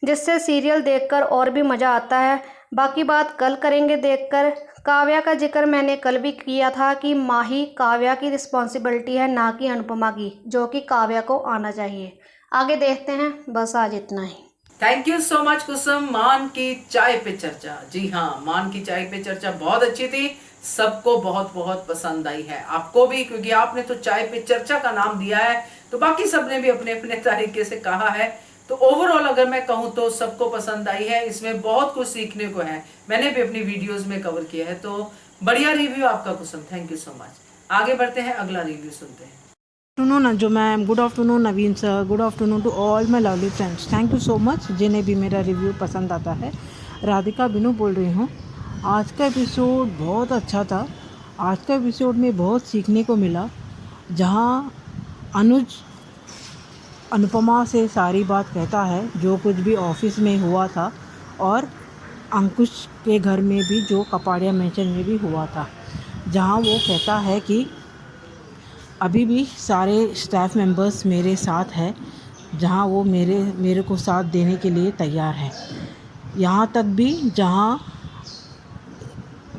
जिससे सीरियल देखकर और भी मज़ा आता है। बाकी बात कल करेंगे देखकर। काव्या का जिक्र मैंने कल भी किया था कि माही काव्या की रिस्पॉन्सिबिलिटी है, ना कि अनुपमा की, जो कि काव्या को आना चाहिए। आगे देखते हैं। बस आज इतना ही। थैंक यू सो मच कुसुम। मान की चाय पे चर्चा, जी हाँ, मान की चाय पे चर्चा बहुत अच्छी थी, सबको बहुत बहुत पसंद आई है, आपको भी, क्योंकि आपने तो चाय पे चर्चा का नाम दिया है, तो बाकी सबने भी अपने अपने तरीके से कहा है। तो ओवरऑल अगर मैं कहूँ तो सबको पसंद आई है। इसमें बहुत कुछ सीखने को है, मैंने भी अपनी वीडियोस में कवर किया है। तो बढ़िया रिव्यू आपका Kusum, thank you so much. आगे बढ़ते हैं, अगला रिव्यू सुनते हैं। Afternoon Anju ma'am, good afternoon Naveen sir, good afternoon to all my lovely friends. Thank you so much जिन्हें भी मेरा रिव्यू पसंद आता है। राधिका बिनू बोल रही हूँ। आज का एपिसोड बहुत अच्छा था। आज का एपिसोड में बहुत सीखने को मिला, जहाँ अनुज अनुपमा से सारी बात कहता है, जो कुछ भी ऑफिस में हुआ था और अंकुश के घर में भी जो कपाड़िया मेंशन में भी हुआ था, जहाँ वो कहता है कि अभी भी सारे स्टाफ मेंबर्स मेरे साथ है, जहाँ वो मेरे को साथ देने के लिए तैयार है। यहाँ तक भी जहाँ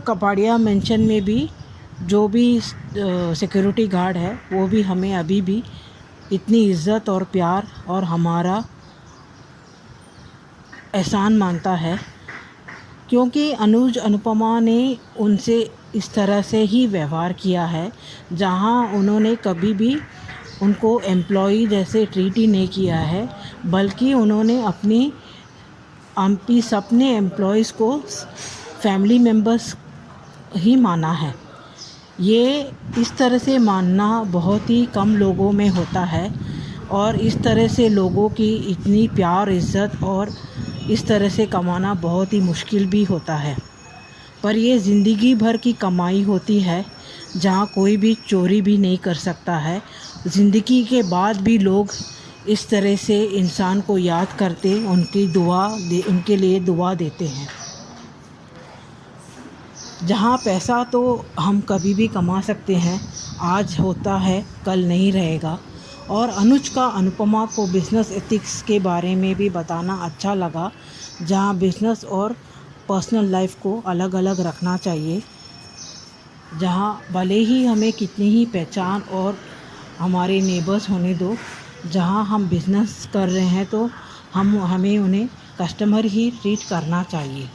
कपाड़िया मेंशन में भी जो भी सिक्योरिटी गार्ड है, वो भी हमें अभी भी इतनी इज़्ज़त और प्यार और हमारा एहसान मानता है, क्योंकि अनुज अनुपमा ने उनसे इस तरह से ही व्यवहार किया है, जहाँ उन्होंने कभी भी उनको एम्प्लॉई जैसे ट्रीट ही नहीं किया है, बल्कि उन्होंने अपने एम्प्लॉयज़ को फैमिली मेम्बर्स ही माना है। ये इस तरह से मानना बहुत ही कम लोगों में होता है, और इस तरह से लोगों की इतनी प्यार इज़्ज़त और इस तरह से कमाना बहुत ही मुश्किल भी होता है। पर ये ज़िंदगी भर की कमाई होती है, जहाँ कोई भी चोरी भी नहीं कर सकता है। ज़िंदगी के बाद भी लोग इस तरह से इंसान को याद करते, उनके लिए दुआ देते हैं। जहाँ पैसा तो हम कभी भी कमा सकते हैं, आज होता है कल नहीं रहेगा। और अनुज का अनुपमा को बिज़नेस एथिक्स के बारे में भी बताना अच्छा लगा, जहाँ बिज़नेस और पर्सनल लाइफ को अलग अलग रखना चाहिए। जहाँ भले ही हमें कितनी ही पहचान और हमारे नेबर्स होने दो, जहाँ हम बिज़नेस कर रहे हैं तो हमें उन्हें कस्टमर ही ट्रीट करना चाहिए।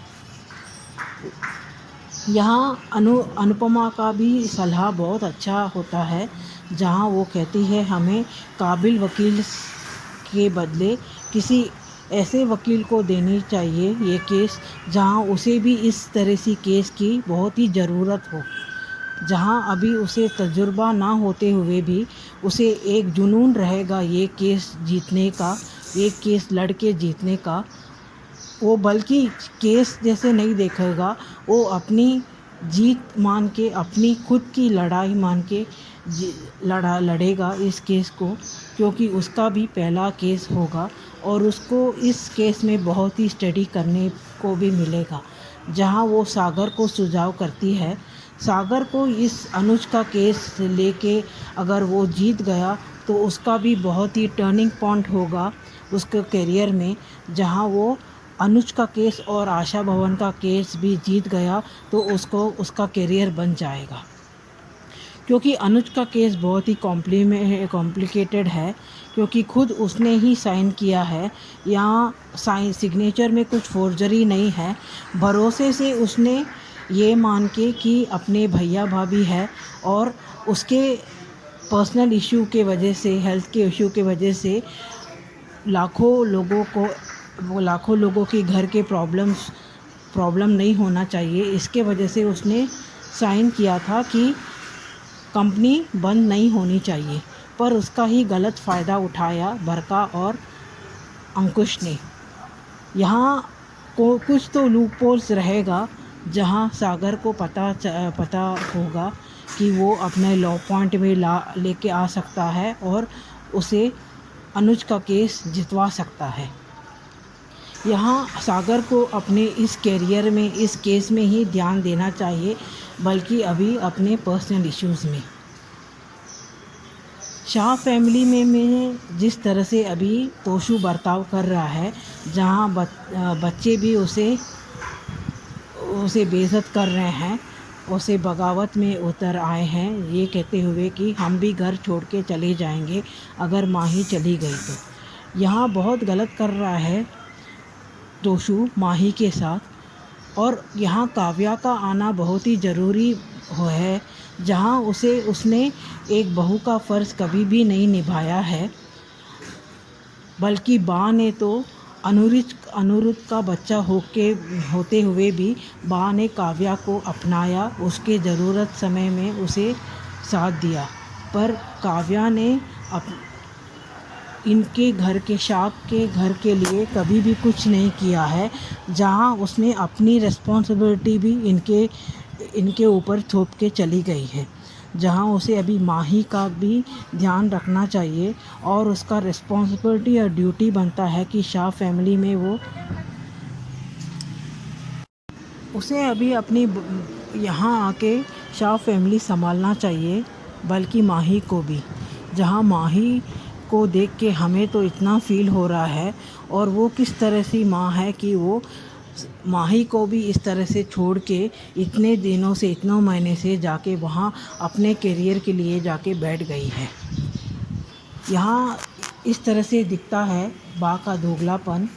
यहाँ अनुपमा का भी सलाह बहुत अच्छा होता है, जहाँ वो कहती है हमें काबिल वकील के बदले किसी ऐसे वकील को देनी चाहिए ये केस, जहाँ उसे भी इस तरह सी केस की बहुत ही ज़रूरत हो, जहाँ अभी उसे तजुर्बा ना होते हुए भी उसे एक जुनून रहेगा ये केस जीतने का, ये केस लड़ के जीतने का। वो बल्कि केस जैसे नहीं देखेगा, वो अपनी जीत मान के, अपनी खुद की लड़ाई मान के लड़ेगा इस केस को, क्योंकि उसका भी पहला केस होगा और उसको इस केस में बहुत ही स्टडी करने को भी मिलेगा। जहां वो सागर को सुझाव करती है, सागर को इस अनुज का केस लेके अगर वो जीत गया तो उसका भी बहुत ही टर्निंग पॉइंट होगा उसके करियर में। जहां वो अनुज का केस और आशा भवन का केस भी जीत गया तो उसको उसका करियर बन जाएगा, क्योंकि अनुज का केस बहुत ही कॉम्प्लिकेटेड है, क्योंकि खुद उसने ही साइन किया है। यहाँ साइन सिग्नेचर में कुछ फोर्जरी नहीं है। भरोसे से उसने ये मान के कि अपने भैया भाभी है और उसके पर्सनल इशू के वजह से, हेल्थ के इशू के वजह से लाखों लोगों के घर के प्रॉब्लम नहीं होना चाहिए, इसके वजह से उसने साइन किया था कि कंपनी बंद नहीं होनी चाहिए। पर उसका ही गलत फ़ायदा उठाया बरका और अंकुश ने। यहाँ को कुछ तो लूपहोल्स रहेगा, जहाँ सागर को पता होगा कि वो अपने लॉ पॉइंट में लेके आ सकता है और उसे अनुज का केस जितवा सकता है। यहाँ सागर को अपने इस कैरियर में, इस केस में ही ध्यान देना चाहिए, बल्कि अभी अपने पर्सनल इश्यूज़ में। शाह फैमिली में जिस तरह से अभी तोशु बर्ताव कर रहा है, जहाँ बच्चे भी उसे बेइज्जत कर रहे हैं, उसे बगावत में उतर आए हैं, ये कहते हुए कि हम भी घर छोड़ के चले जाएंगे अगर माही चली गई तो। यहाँ बहुत गलत कर रहा है तोशु माही के साथ। और यहाँ काव्या का आना बहुत ही ज़रूरी है, जहाँ उसने एक बहू का फ़र्ज़ कभी भी नहीं निभाया है, बल्कि बा ने तो अनुरुद्ध का बच्चा होते हुए भी बा ने काव्या को अपनाया, उसके ज़रूरत समय में उसे साथ दिया। पर काव्या ने इनके घर के शाह के घर के लिए कभी भी कुछ नहीं किया है, जहां उसने अपनी रिस्पॉन्सिबिलिटी भी इनके ऊपर थोप के चली गई है, जहां उसे अभी माही का भी ध्यान रखना चाहिए और उसका रिस्पॉन्सिबिलिटी और ड्यूटी बनता है कि शाह फैमिली में उसे अभी अपनी यहाँ आके शाह फैमिली संभालना चाहिए, बल्कि माही को भी। जहाँ माही को देख के हमें तो इतना फ़ील हो रहा है, और वो किस तरह से माँ है कि वो माही को भी इस तरह से छोड़ के इतने दिनों से, इतने महीने से जाके वहाँ अपने करियर के लिए जाके बैठ गई है। यहाँ इस तरह से दिखता है बा का दोगलापन,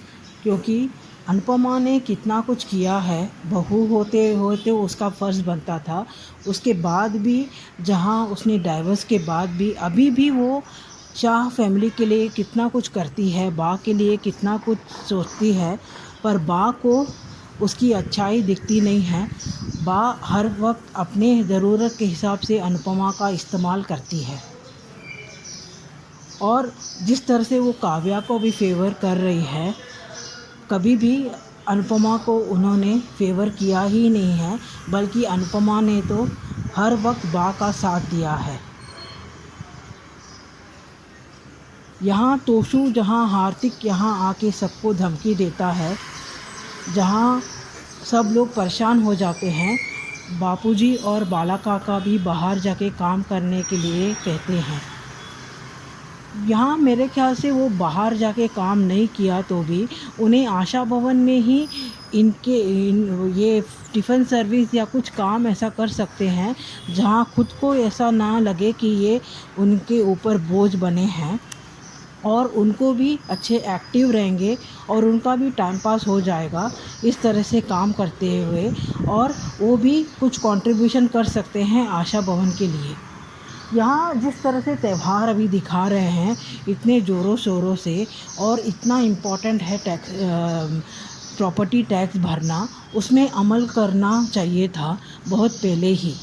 क्योंकि अनुपमा ने कितना कुछ किया है, बहू होते होते उसका फ़र्ज़ बनता था। उसके बाद भी, जहाँ उसने डाइवर्स के बाद भी, अभी भी वो शाह फैमिली के लिए कितना कुछ करती है, बा के लिए कितना कुछ सोचती है, पर बा को उसकी अच्छाई दिखती नहीं है। बा हर वक्त अपने ज़रूरत के हिसाब से अनुपमा का इस्तेमाल करती है, और जिस तरह से वो काव्या को भी फेवर कर रही है, कभी भी अनुपमा को उन्होंने फेवर किया ही नहीं है, बल्कि अनुपमा ने तो हर वक्त बा का साथ दिया है। यहाँ तोशु, जहाँ हार्दिक यहाँ आके सबको धमकी देता है, जहाँ सब लोग परेशान हो जाते हैं, बापूजी और बाला काका भी बाहर जाके काम करने के लिए कहते हैं। यहाँ मेरे ख्याल से वो बाहर जाके काम नहीं किया तो भी उन्हें आशा भवन में ही ये टिफ़िन सर्विस या कुछ काम ऐसा कर सकते हैं, जहाँ खुद को ऐसा ना लगे कि ये उनके ऊपर बोझ बने हैं, और उनको भी अच्छे एक्टिव रहेंगे और उनका भी टाइम पास हो जाएगा इस तरह से काम करते हुए। और वो भी कुछ कंट्रीब्यूशन कर सकते हैं आशा भवन के लिए। यहाँ जिस तरह से त्यौहार अभी दिखा रहे हैं इतने ज़ोरों शोरों से, और इतना इम्पोर्टेंट है टैक्स, प्रॉपर्टी टैक्स भरना, उसमें अमल करना चाहिए था बहुत पहले ही।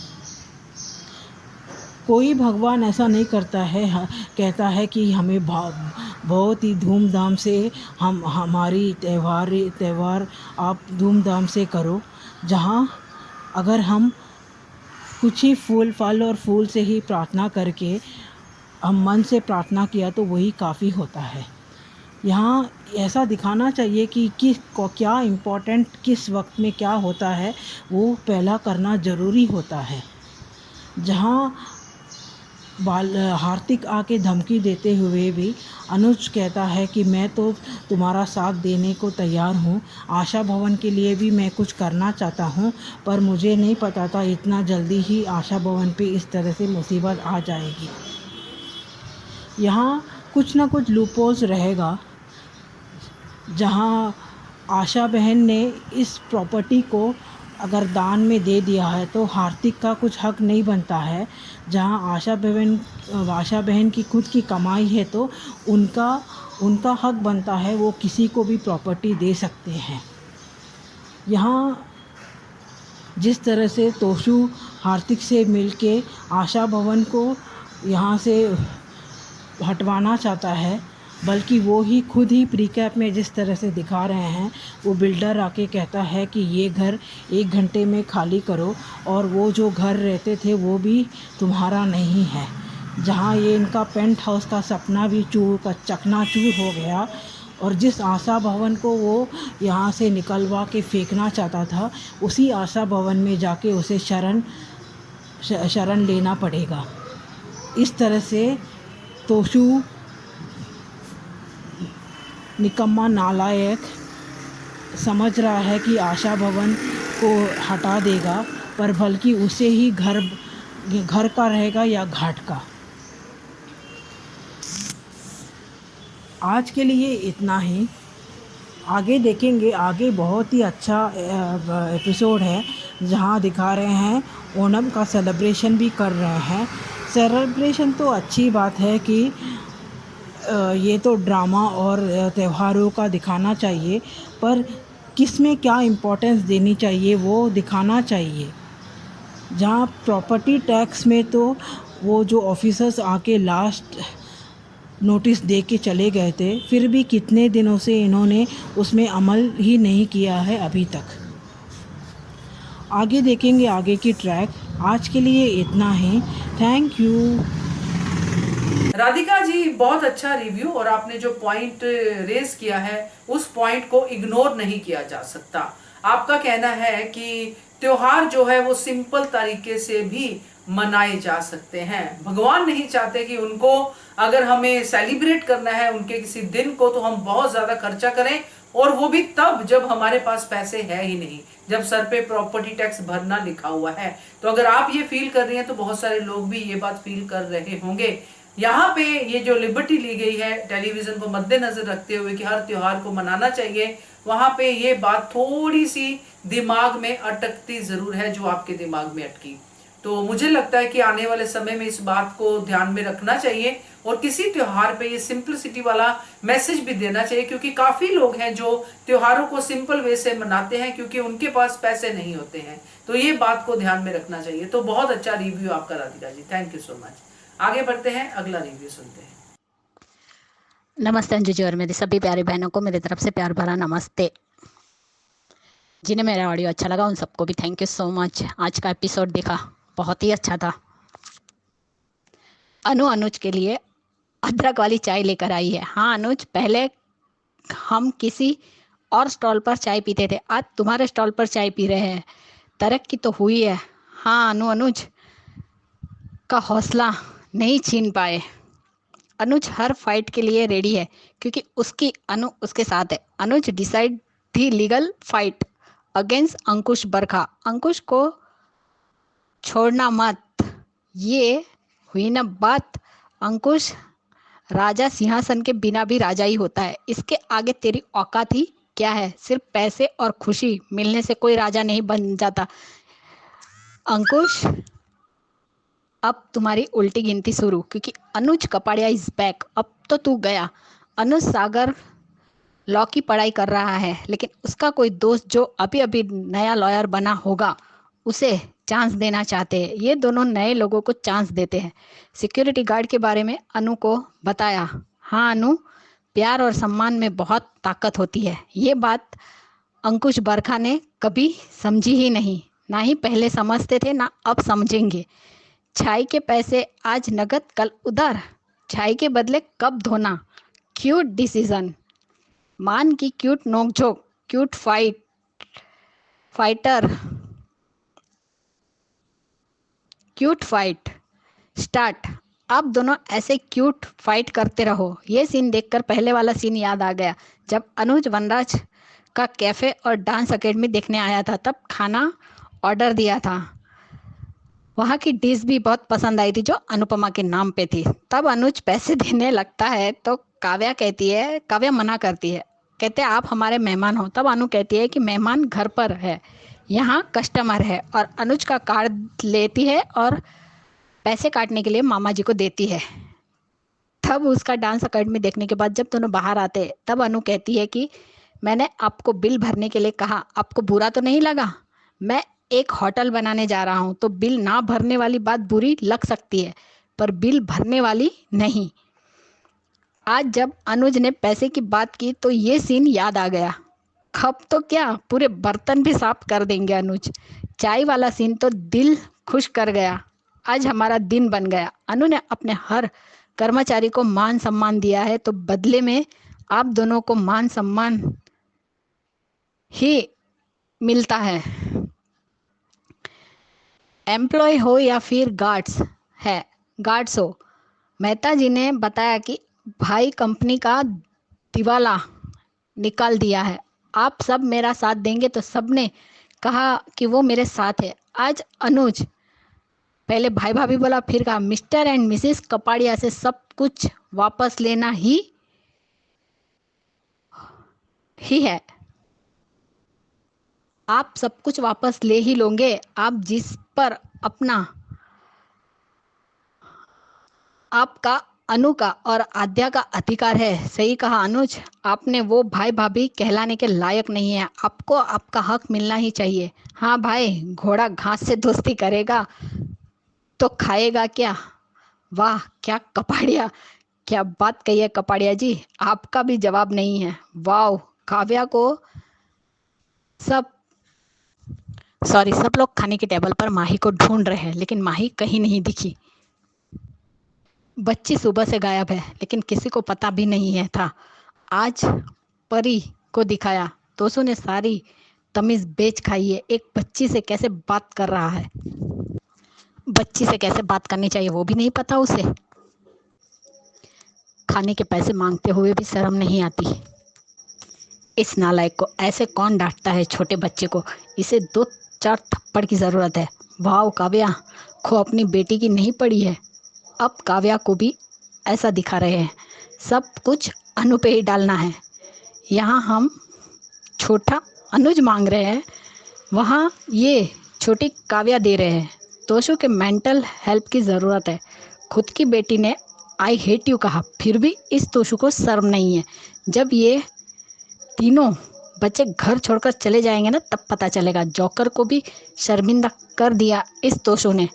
कोई भगवान ऐसा नहीं करता है, कहता है कि हमें बहुत ही धूमधाम से हमारी त्यौहार आप धूमधाम से करो। जहाँ अगर हम कुछ ही फल और फूल से ही प्रार्थना करके हम मन से प्रार्थना किया तो वही काफ़ी होता है। यहाँ ऐसा दिखाना चाहिए कि क्या इम्पोर्टेंट किस वक्त में क्या होता है वो पहला करना ज़रूरी होता है। जहाँ हार्दिक आके धमकी देते हुए भी अनुज कहता है कि मैं तो तुम्हारा साथ देने को तैयार हूँ, आशा भवन के लिए भी मैं कुछ करना चाहता हूँ, पर मुझे नहीं पता था इतना जल्दी ही आशा भवन पे इस तरह से मुसीबत आ जाएगी। यहाँ कुछ ना कुछ लूपहोल्स रहेगा। जहाँ आशा बहन ने इस प्रॉपर्टी को अगर दान में दे दिया है तो हार्दिक का कुछ हक नहीं बनता है। जहाँ आशा बहन की खुद की कमाई है तो उनका हक बनता है, वो किसी को भी प्रॉपर्टी दे सकते हैं। यहाँ जिस तरह से तोशु हार्दिक से मिलके आशा भवन को यहाँ से हटवाना चाहता है, बल्कि वो ही खुद ही प्रीकैप में जिस तरह से दिखा रहे हैं, वो बिल्डर आके कहता है कि ये घर 1 घंटे में खाली करो, और वो जो घर रहते थे वो भी तुम्हारा नहीं है। जहाँ ये इनका पेंट हाउस का सपना भी चकनाचूर हो गया, और जिस आशा भवन को वो यहाँ से निकलवा के फेंकना चाहता था, उसी आशा भवन में जाके उसे शरण लेना पड़ेगा। इस तरह से तोशु निकम्मा नालायक समझ रहा है कि आशा भवन को हटा देगा, पर बल्कि उसे ही घर का रहेगा या घाट का। आज के लिए इतना ही। आगे देखेंगे, आगे बहुत ही अच्छा एपिसोड है जहाँ दिखा रहे हैं ओणम का सेलिब्रेशन भी कर रहे हैं। सेलिब्रेशन तो अच्छी बात है कि ये तो ड्रामा और त्योहारों का दिखाना चाहिए, पर किस में क्या इम्पोर्टेंस देनी चाहिए वो दिखाना चाहिए। जहाँ प्रॉपर्टी टैक्स में तो वो जो ऑफिसर्स आके लास्ट नोटिस दे के चले गए थे, फिर भी कितने दिनों से इन्होंने उसमें अमल ही नहीं किया है अभी तक। आगे देखेंगे आगे की ट्रैक। आज के लिए इतना ही। Thank you. राधिका जी, बहुत अच्छा रिव्यू, और आपने जो पॉइंट रेस किया है उस पॉइंट को इग्नोर नहीं किया जा सकता। आपका कहना है कि त्योहार जो है वो सिंपल तरीके से भी मनाए जा सकते हैं। भगवान नहीं चाहते कि उनको, अगर हमें सेलिब्रेट करना है उनके किसी दिन को, तो हम बहुत ज्यादा खर्चा करें, और वो भी तब जब हमारे पास पैसे है ही नहीं, जब सर पे प्रॉपर्टी टैक्स भरना लिखा हुआ है। तो अगर आप ये फील कर रही हैं तो बहुत सारे लोग भी ये बात फील कर रहे होंगे। यहाँ पे ये जो लिबर्टी ली गई है टेलीविजन को मद्देनजर रखते हुए कि हर त्योहार को मनाना चाहिए, वहां पे ये बात थोड़ी सी दिमाग में अटकती जरूर है, जो आपके दिमाग में अटकी। तो मुझे लगता है कि आने वाले समय में इस बात को ध्यान में रखना चाहिए, और किसी त्योहार पे ये सिंपलिसिटी वाला मैसेज भी देना चाहिए, क्योंकि काफी लोग हैं जो त्योहारों को सिंपल वे से मनाते हैं क्योंकि उनके पास पैसे नहीं होते हैं। तो ये बात को ध्यान में रखना चाहिए। तो बहुत अच्छा रिव्यू आपका Radhika ji, thank you so much. आगे बढ़ते हैं, अगला रिव्यू सुनते हैं। नमस्ते अंजू जी और मेरी सभी प्यारी बहनों को मेरी तरफ से प्यार भरा नमस्ते। जिन्हें मेरा ऑडियो अच्छा लगा उन सबको भी थैंक यू सो मच। आज का एपिसोड देखा, बहुत ही अच्छा था। अनुज के लिए अदरक वाली चाय लेकर आई है। हाँ अनुज, पहले हम किसी और स्टॉल पर चाय पीते थे, आज तुम्हारे स्टॉल पर चाय पी रहे हैं। तरक्की तो हुई है। हाँ अनुज का हौसला नहीं छीन पाए। अनुज हर फाइट के लिए रेडी है क्योंकि उसके साथ है। Anuj decide the legal fight against Ankush Barkha. Ankush को छोड़ना मत, ये हुई ना बात। अंकुश राजा सिंहासन के बिना भी राजा ही होता है। इसके आगे तेरी औकात ही क्या है, सिर्फ पैसे और खुशी मिलने से कोई राजा नहीं बन जाता। अंकुश, अब तुम्हारी उल्टी गिनती शुरू, क्योंकि अनुज कपाड़िया इज बैक। अब तो तू गया। अनुज सागर लॉ की पढ़ाई कर रहा है, लेकिन उसका कोई दोस्त जो अभी अभी नया लॉयर बना होगा उसे चांस देना चाहते हैं। ये दोनों नए लोगों को चांस देते हैं। सिक्योरिटी गार्ड के बारे में अनु को बताया। हाँ अनु, प्यार और सम्मान में बहुत ताकत होती है। ये बात अंकुश बरखा ने कभी समझी ही नहीं, ना ही पहले समझते थे, ना अब समझेंगे। चाय के पैसे आज नगद कल उधार, चाय के बदले कप धोना, क्यूट डिसीजन, मान की क्यूट नोकझोंक, क्यूट क्यूट फाइट स्टार्ट। आप दोनों ऐसे क्यूट फाइट करते रहो। ये सीन देखकर पहले वाला सीन याद आ गया, जब अनुज वनराज का कैफे और डांस एकेडमी देखने आया था। तब खाना ऑर्डर दिया था, वहाँ की डिश भी बहुत पसंद आई थी जो अनुपमा के नाम पे थी। तब अनुज पैसे देने लगता है तो काव्या मना करती है, कहते आप हमारे मेहमान हो। तब अनु कहती है कि मेहमान घर पर है, यहाँ कस्टमर है, और अनुज का कार्ड लेती है और पैसे काटने के लिए मामा जी को देती है। तब उसका डांस अकेडमी देखने के बाद जब दोनों बाहर आते हैं, तब अनु कहती है कि मैंने आपको बिल भरने के लिए कहा, आपको बुरा तो नहीं लगा? मैं एक होटल बनाने जा रहा हूँ, तो बिल ना भरने वाली बात बुरी लग सकती है, पर बिल भरने वाली नहीं। आज जब अनुज ने पैसे की बात की तो ये सीन याद आ गया। खप तो क्या, पूरे बर्तन भी साफ कर देंगे अनुज। चाय वाला सीन तो दिल खुश कर गया। आज हमारा दिन बन गया। अनु ने अपने हर कर्मचारी को मान सम्मान दिया है, तो बदले में आप दोनों को मान सम्मान ही मिलता है। एम्प्लॉय हो या फिर गार्ड्स हो। मेहता जी ने बताया कि भाई कंपनी का दिवाला निकाल दिया है, आप सब मेरा साथ देंगे? तो सबने कहा कि वो मेरे साथ है। आज अनुज पहले भाई भाभी बोला, फिर कहा मिस्टर एंड मिसेस कपाड़िया से सब कुछ वापस लेना ही है। आप सब कुछ वापस ले ही लोगे। आप जिस पर अपना आपका अनु का और आद्या का अधिकार है। सही कहा अनुज, आपने वो भाई भाभी कहलाने के लायक नहीं है। आपको आपका हक मिलना ही चाहिए। हाँ भाई, घोड़ा घास से दोस्ती करेगा तो खाएगा क्या? वाह क्या कपाड़िया, क्या बात कही है कपाड़िया जी, आपका भी जवाब नहीं है। वाह, काव्या को सब लोग खाने की टेबल पर माही को ढूंढ रहे हैं, लेकिन माही कहीं नहीं दिखी। बच्ची सुबह से गायब है, लेकिन किसी को पता भी नहीं है था। आज परी को दिखाया, तोसू ने सारी तमीज बेच खाई है। एक बच्ची से कैसे बात कर रहा है, बच्ची से कैसे बात करनी चाहिए वो भी नहीं पता उसे। खाने के पैसे मांगते हुए भी शर्म नहीं आती। इस नालायक को ऐसे कौन डांटता है छोटे बच्चे को, इसे 2-4 थप्पड़ की ज़रूरत है। वाह, काव्या को अपनी बेटी की नहीं पड़ी है। अब काव्या को भी ऐसा दिखा रहे हैं, सब कुछ अनु पे ही डालना है। यहाँ हम छोटा अनुज मांग रहे हैं, वहाँ ये छोटी काव्या दे रहे हैं। तोशु के मेंटल हेल्प की ज़रूरत है। खुद की बेटी ने आई हेट यू कहा, फिर भी इस तोशु को शर्म नहीं है। जब ये तीनों बच्चे घर छोड़कर चले जाएंगे ना, तब पता चलेगा। जॉकर को भी शर्मिंदा कर दिया इस तोशु ने।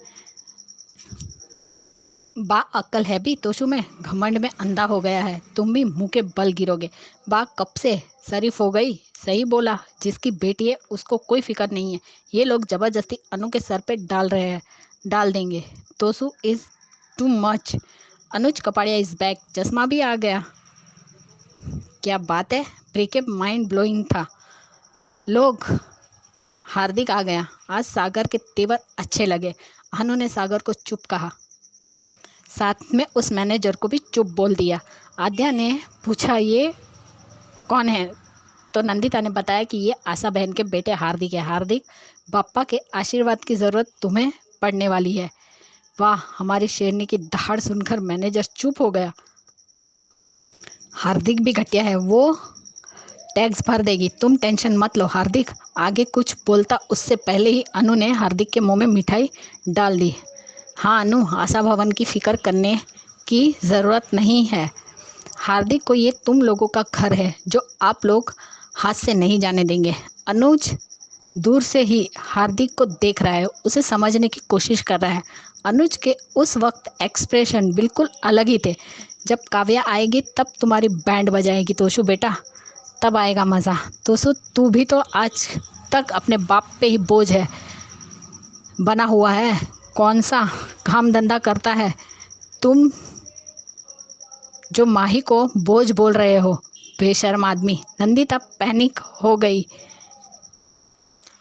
बा अक्ल है भी तोशु में, घमंड में अंधा हो गया है। तुम भी मुंह के बल गिरोगे। बा कब से शरीफ हो गई। सही बोला, जिसकी बेटी है उसको कोई फिक्र नहीं है। ये लोग जबरदस्ती अनु के सर पे डाल देंगे। Toshu is too much. Anuj Kapadia is back. चश्मा भी आ गया, क्या बात है। ब्रेकअप माइंड ब्लोइंग था। लोग हार्दिक आ गया। आज सागर के तेवर अच्छे लगे। अनु ने सागर को चुप कहा, साथ में उस मैनेजर को भी चुप बोल दिया। आद्या ने पूछा ये कौन है, तो नंदिता ने बताया कि ये आशा बहन के बेटे हार्दिक है। हार्दिक, पापा के आशीर्वाद की ज़रूरत तुम्हें पड़ने वाली है। वाह, हमारी शेरनी की दहाड़ सुनकर मैनेजर चुप हो गया। हार्दिक भी घटिया है, वो टैक्स भर देगी, तुम टेंशन मत लो। हार्दिक आगे कुछ बोलता उससे पहले ही अनु ने हार्दिक के मुंह में मिठाई डाल दी। हाँ अनु, आशा भवन की फिक्र करने की ज़रूरत नहीं है। हार्दिक को ये तुम लोगों का घर है जो आप लोग हाथ से नहीं जाने देंगे। अनुज दूर से ही हार्दिक को देख रहा है, उसे समझने की कोशिश कर रहा है। अनुज के उस वक्त एक्सप्रेशन बिल्कुल अलग ही थे। जब काव्या आएगी तब तुम्हारी बैंड बजाएगी तोशु बेटा, तब आएगा मज़ा। तोशु तू भी तो आज तक अपने बाप पे ही बोझ है बना हुआ है, कौन सा काम धंधा करता है तुम जो माही को बोझ बोल रहे हो, बेशर्म आदमी। नंदिता पैनिक हो गई।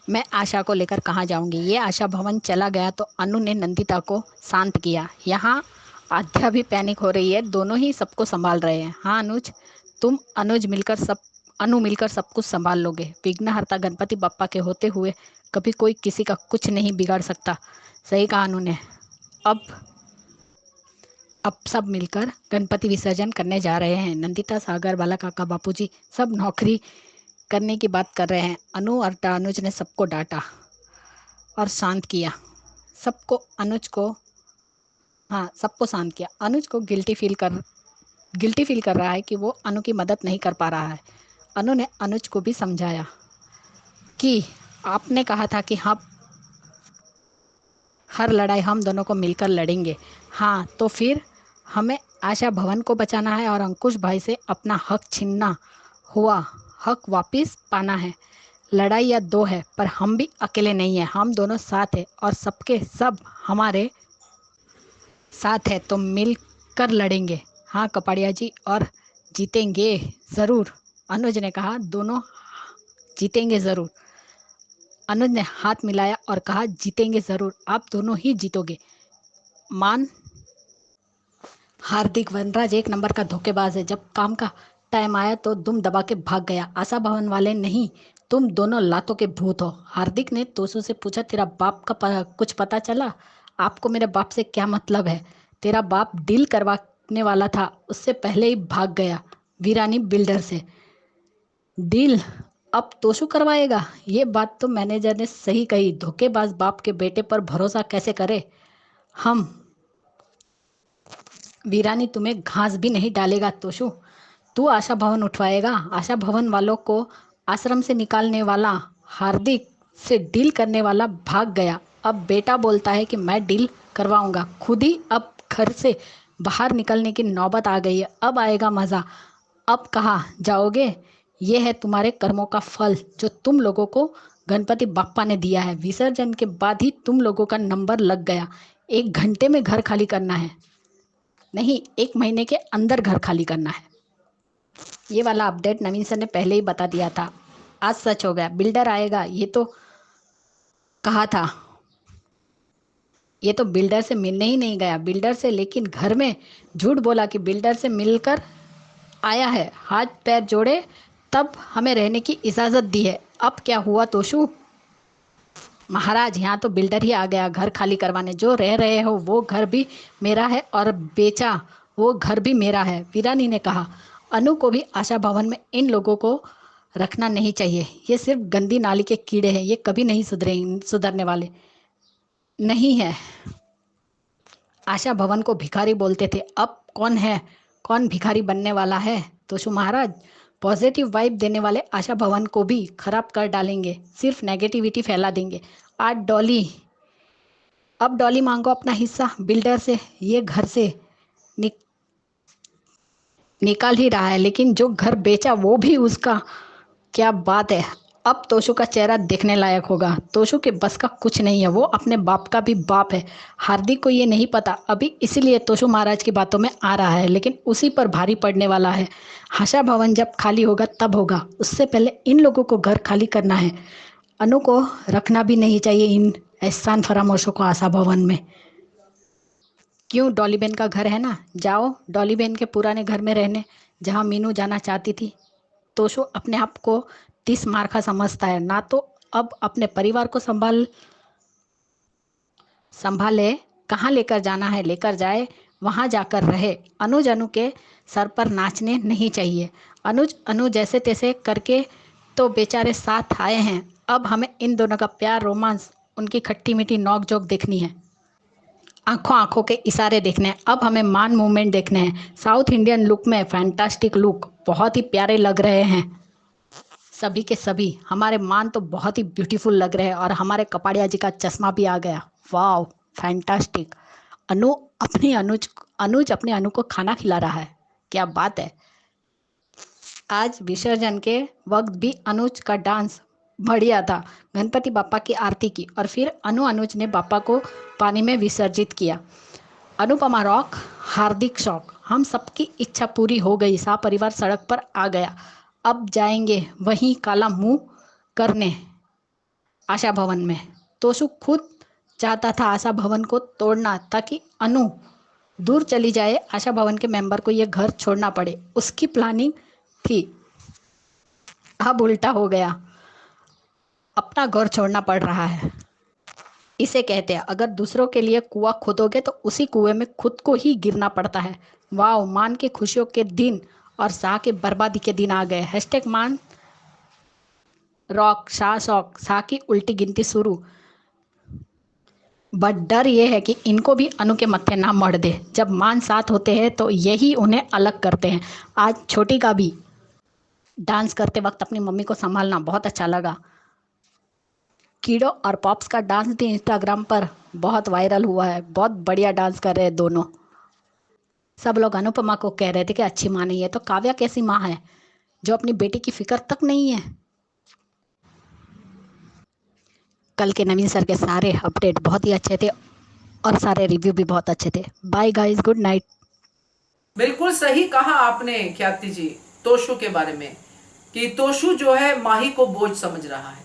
मैं आशा को लेकर कहाँ जाऊंगी। ये आशा भवन चला गया तो अनु ने नंदिता को शांत किया। यहाँ आध्या भी पैनिक हो रही है, दोनों ही सबको संभाल रहे हैं। हाँ अनुज, तुम अनु मिलकर सब कुछ संभाल लोगे। विघ्नहर्ता गणपति बप्पा के होते हुए कभी कोई किसी का कुछ नहीं बिगाड़ सकता। सही कहा अनु ने। अब सब मिलकर गणपति विसर्जन करने जा रहे हैं। नंदिता, सागर, बाला काका, बापूजी सब नौकरी करने की बात कर रहे हैं। अनु और अनुज ने सबको डांटा और शांत किया। सबको शांत किया। अनुज को गिल्टी फील कर रहा है कि वो अनु की मदद नहीं कर पा रहा है। अनु ने अनुज को भी समझाया कि आपने कहा था कि हम हर लड़ाई हम दोनों को मिलकर लड़ेंगे। हाँ तो फिर हमें आशा भवन को बचाना है और अंकुश भाई से अपना हक छीनना हुआ हक वापस पाना है। लड़ाई या दो है पर हम भी अकेले नहीं हैं, हम दोनों साथ हैं और सबके सब हमारे साथ है तो मिलकर लड़ेंगे। हाँ कपाड़िया जी, और जीतेंगे ज़रूर। अनुज ने कहा दोनों जीतेंगे ज़रूर। अनुज ने हाथ मिलाया और कहा जीतेंगे ज़रूर, आप दोनों ही जीतोगे। मान हार्दिक वनराज एक नंबर का धोखेबाज है। जब काम का टाइम आया तो दुम दबा के भाग गया। आशा भवन वाले नहीं, तुम दोनों लातों के भूत हो। हार्दिक ने तोशु से पूछा, तेरा बाप का कुछ पता चला? आपको मेरे बाप से क्या मतलब है? तेरा बाप डील करवाने वाला था, उससे पहले ही भाग गया वीरानी बिल्डर से। डील अब तोशु करवाएगा? ये बात तो मैनेजर ने सही कही। धोखेबाज बाप के बेटे पर भरोसा कैसे करे? हम वीरानी तुम्हें घास भी नहीं डालेगा तोशु। तू आशा भवन उठवाएगा? आशा भवन वालों को आश्रम से निकालने वाला हार्दिक से डील करने वाला भाग गया। अब बेटा बोलता है कि मैं डील करवाऊंगा। खुद ही अब घर से बाहर निकलने की नौबत आ गई है। अब आएगा मज़ा। अब कहाँ जाओगे? ये है तुम्हारे कर्मों का फल जो तुम लोगों को गणपति बाप्पा ने दिया है। विसर्जन के बाद ही तुम लोगों का नंबर लग गया। 1 घंटे में घर खाली करना है, नहीं 1 महीने के अंदर घर खाली करना है। ये वाला अपडेट नवीन सर ने पहले ही बता दिया था, आज सच हो गया। बिल्डर आएगा ये तो कहा था, ये तो बिल्डर से मिलने ही नहीं गया। बिल्डर से लेकिन घर में झूठ बोला कि बिल्डर से मिलकर आया है। हाथ पैर जोड़े तब हमें रहने की इजाज़त दी है। अब क्या हुआ तोशु? महाराज यहाँ तो बिल्डर ही आ गया घर खाली करवाने। जो रह रहे हो वो घर भी मेरा है और बेचा वो घर भी मेरा है। वीरानी ने कहा, अनु को भी आशा भवन में इन लोगों को रखना नहीं चाहिए। ये सिर्फ गंदी नाली के कीड़े हैं, ये कभी नहीं सुधरने वाले नहीं है। आशा भवन को भिखारी बोलते थे, अब कौन भिखारी बनने वाला है? तोशु महाराज पॉजिटिव वाइब देने वाले आशा भवन को भी खराब कर डालेंगे, सिर्फ नेगेटिविटी फैला देंगे। अब डॉली मांगो अपना हिस्सा बिल्डर से। ये घर से निकाल ही रहा है, लेकिन जो घर बेचा वो भी उसका। क्या बात है। अब तोशु का चेहरा देखने लायक होगा। तोशु के बस का कुछ नहीं है, वो अपने बाप का भी बाप है। हार्दिक को ये नहीं पता अभी, इसलिए तोशु महाराज की बातों में आ रहा है, लेकिन उसी पर भारी पड़ने वाला है। आशा भवन जब खाली होगा तब होगा, उससे पहले इन लोगों को घर खाली करना है। अनु को रखना भी नहीं चाहिए इन एहसान फरामोशों को आशा भवन में। क्यों, डॉली बहन का घर है ना, जाओ डॉली बहन के पुराने घर में रहने, जहाँ मीनू जाना चाहती थी। तोशु अपने आप को 30 मार्का समझता है ना, तो अब अपने परिवार को संभाले। कहाँ लेकर जाना है लेकर जाए, वहाँ जाकर रहे। अनु के सर पर नाचने नहीं चाहिए। अनु जैसे तैसे करके तो बेचारे साथ आए हैं, अब हमें इन दोनों का प्यार, रोमांस, उनकी खट्टी मीठी नोक झोंक देखनी है, आंखों आंखों के इशारे देखने हैं। अब हमें मान मूवमेंट देखने हैं। साउथ इंडियन लुक में फैंटास्टिक लुक, बहुत ही प्यारे लग रहे हैं सभी के सभी। हमारे मान तो बहुत ही ब्यूटीफुल लग रहे हैं और हमारे कपाड़िया जी का चश्मा भी आ गया। वाह, फैंटास्टिक। अनुज अपने अनु को खाना खिला रहा है, क्या बात है। आज विसर्जन के वक्त भी अनुज का डांस बढ़िया था। गणपति बापा की आरती की और फिर अनुज ने बापा को पानी में विसर्जित किया। अनुपमा रॉक, हार्दिक शौक, हम सबकी इच्छा पूरी हो गई। सा परिवार सड़क पर आ गया। अब जाएंगे वहीं काला मुंह करने आशा भवन में। तोशु खुद चाहता था आशा भवन को तोड़ना ताकि अनु दूर चली जाए, आशा भवन के मेंबर को ये घर छोड़ना पड़े, उसकी प्लानिंग थी। अब उल्टा हो गया, अपना घर छोड़ना पड़ रहा है। इसे कहते हैं अगर दूसरों के लिए कुआं खोदोगे तो उसी कुएं में खुद को ही गिरना पड़ता है। वाह, मान की खुशियों के दिन और शाह के बर्बादी के दिन आ गए। हैशटैग मान रॉक शाह शौक, शाह की उल्टी गिनती शुरू। बट डर ये है कि इनको भी अनु के मत्थे ना मर दे। जब मान साथ होते हैं तो यही उन्हें अलग करते हैं। आज छोटी का भी डांस करते वक्त अपनी मम्मी को संभालना बहुत अच्छा लगा। कीड़ो और पॉप्स का डांस भी इंस्टाग्राम पर बहुत वायरल हुआ है। बहुत बढ़िया डांस कर रहे हैं दोनों। सब लोग अनुपमा को कह रहे थे कि अच्छी माँ नहीं है, तो काव्या कैसी माँ है जो अपनी बेटी की फिक्र तक नहीं है। कल के नवीन सर के सारे अपडेट बहुत ही अच्छे थे और सारे रिव्यू भी बहुत अच्छे थे। Bye guys, good night. बिल्कुल सही कहा आपने ख्याति जी तोशु के बारे में, कि तोशु जो है माही को बोझ समझ रहा है।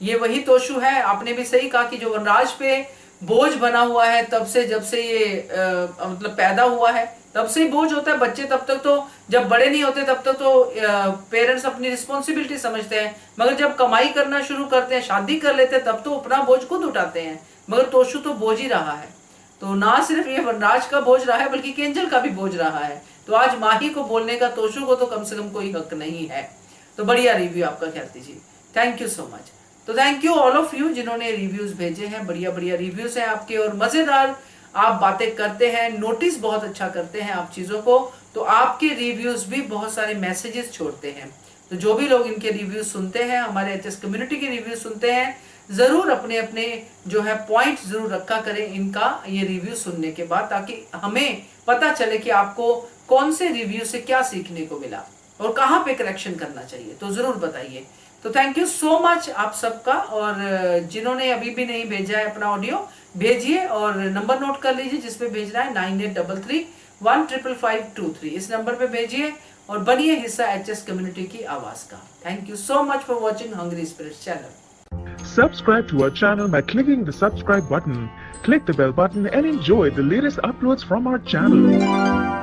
ये वही तोशु है। आपने भी सही कहा कि जो वनराज पे बोझ बना हुआ है तब से, जब से ये मतलब पैदा हुआ है तब से ही बोझ होता है। बच्चे तब तक तो, जब बड़े नहीं होते तब तक तो पेरेंट्स अपनी रिस्पॉन्सिबिलिटी समझते हैं, मगर जब कमाई करना शुरू करते हैं, शादी कर लेते हैं, तब तो अपना बोझ खुद उठाते हैं। मगर तोशु तो बोझ ही रहा है। तो ना सिर्फ ये वनराज का बोझ रहा है बल्कि केंजल का भी बोझ रहा है। तो आज माही को बोलने का तोशु को तो कम से कम कोई हक नहीं है। तो बढ़िया रिव्यू आपका ख्याति जी, थैंक यू सो मच। तो thank you all of you जिन्होंने रिव्यूज भेजे हैं। बढ़िया बढ़िया रिव्यूज हैं आपके और मजेदार आप बातें करते हैं, नोटिस बहुत अच्छा करते हैं आप चीजों को। तो आपके रिव्यूज भी बहुत सारे मैसेजेस छोड़ते हैं। तो जो भी लोग इनके रिव्यूज सुनते हैं, हमारे एचएस कम्युनिटी के रिव्यूज सुनते हैं, जरूर अपने अपने जो है पॉइंट जरूर रखा करें इनका ये रिव्यू सुनने के बाद, ताकि हमें पता चले कि आपको कौन से रिव्यू से क्या सीखने को मिला और कहाँ पे करेक्शन करना चाहिए। तो जरूर बताइए। तो थैंक यू सो मच आप सबका। और जिन्होंने अभी भी नहीं भेजा है अपना ऑडियो, भेजिए और नंबर नोट कर लीजिए जिसपे भेजना है 9833155523। इस नंबर पे भेजिए और बनिए हिस्सा एचएस कम्युनिटी की आवाज का। Thank you so much for watching Hungry Spirits channel. Subscribe to our channel by clicking the subscribe button. Click the bell button and enjoy the latest uploads from our channel.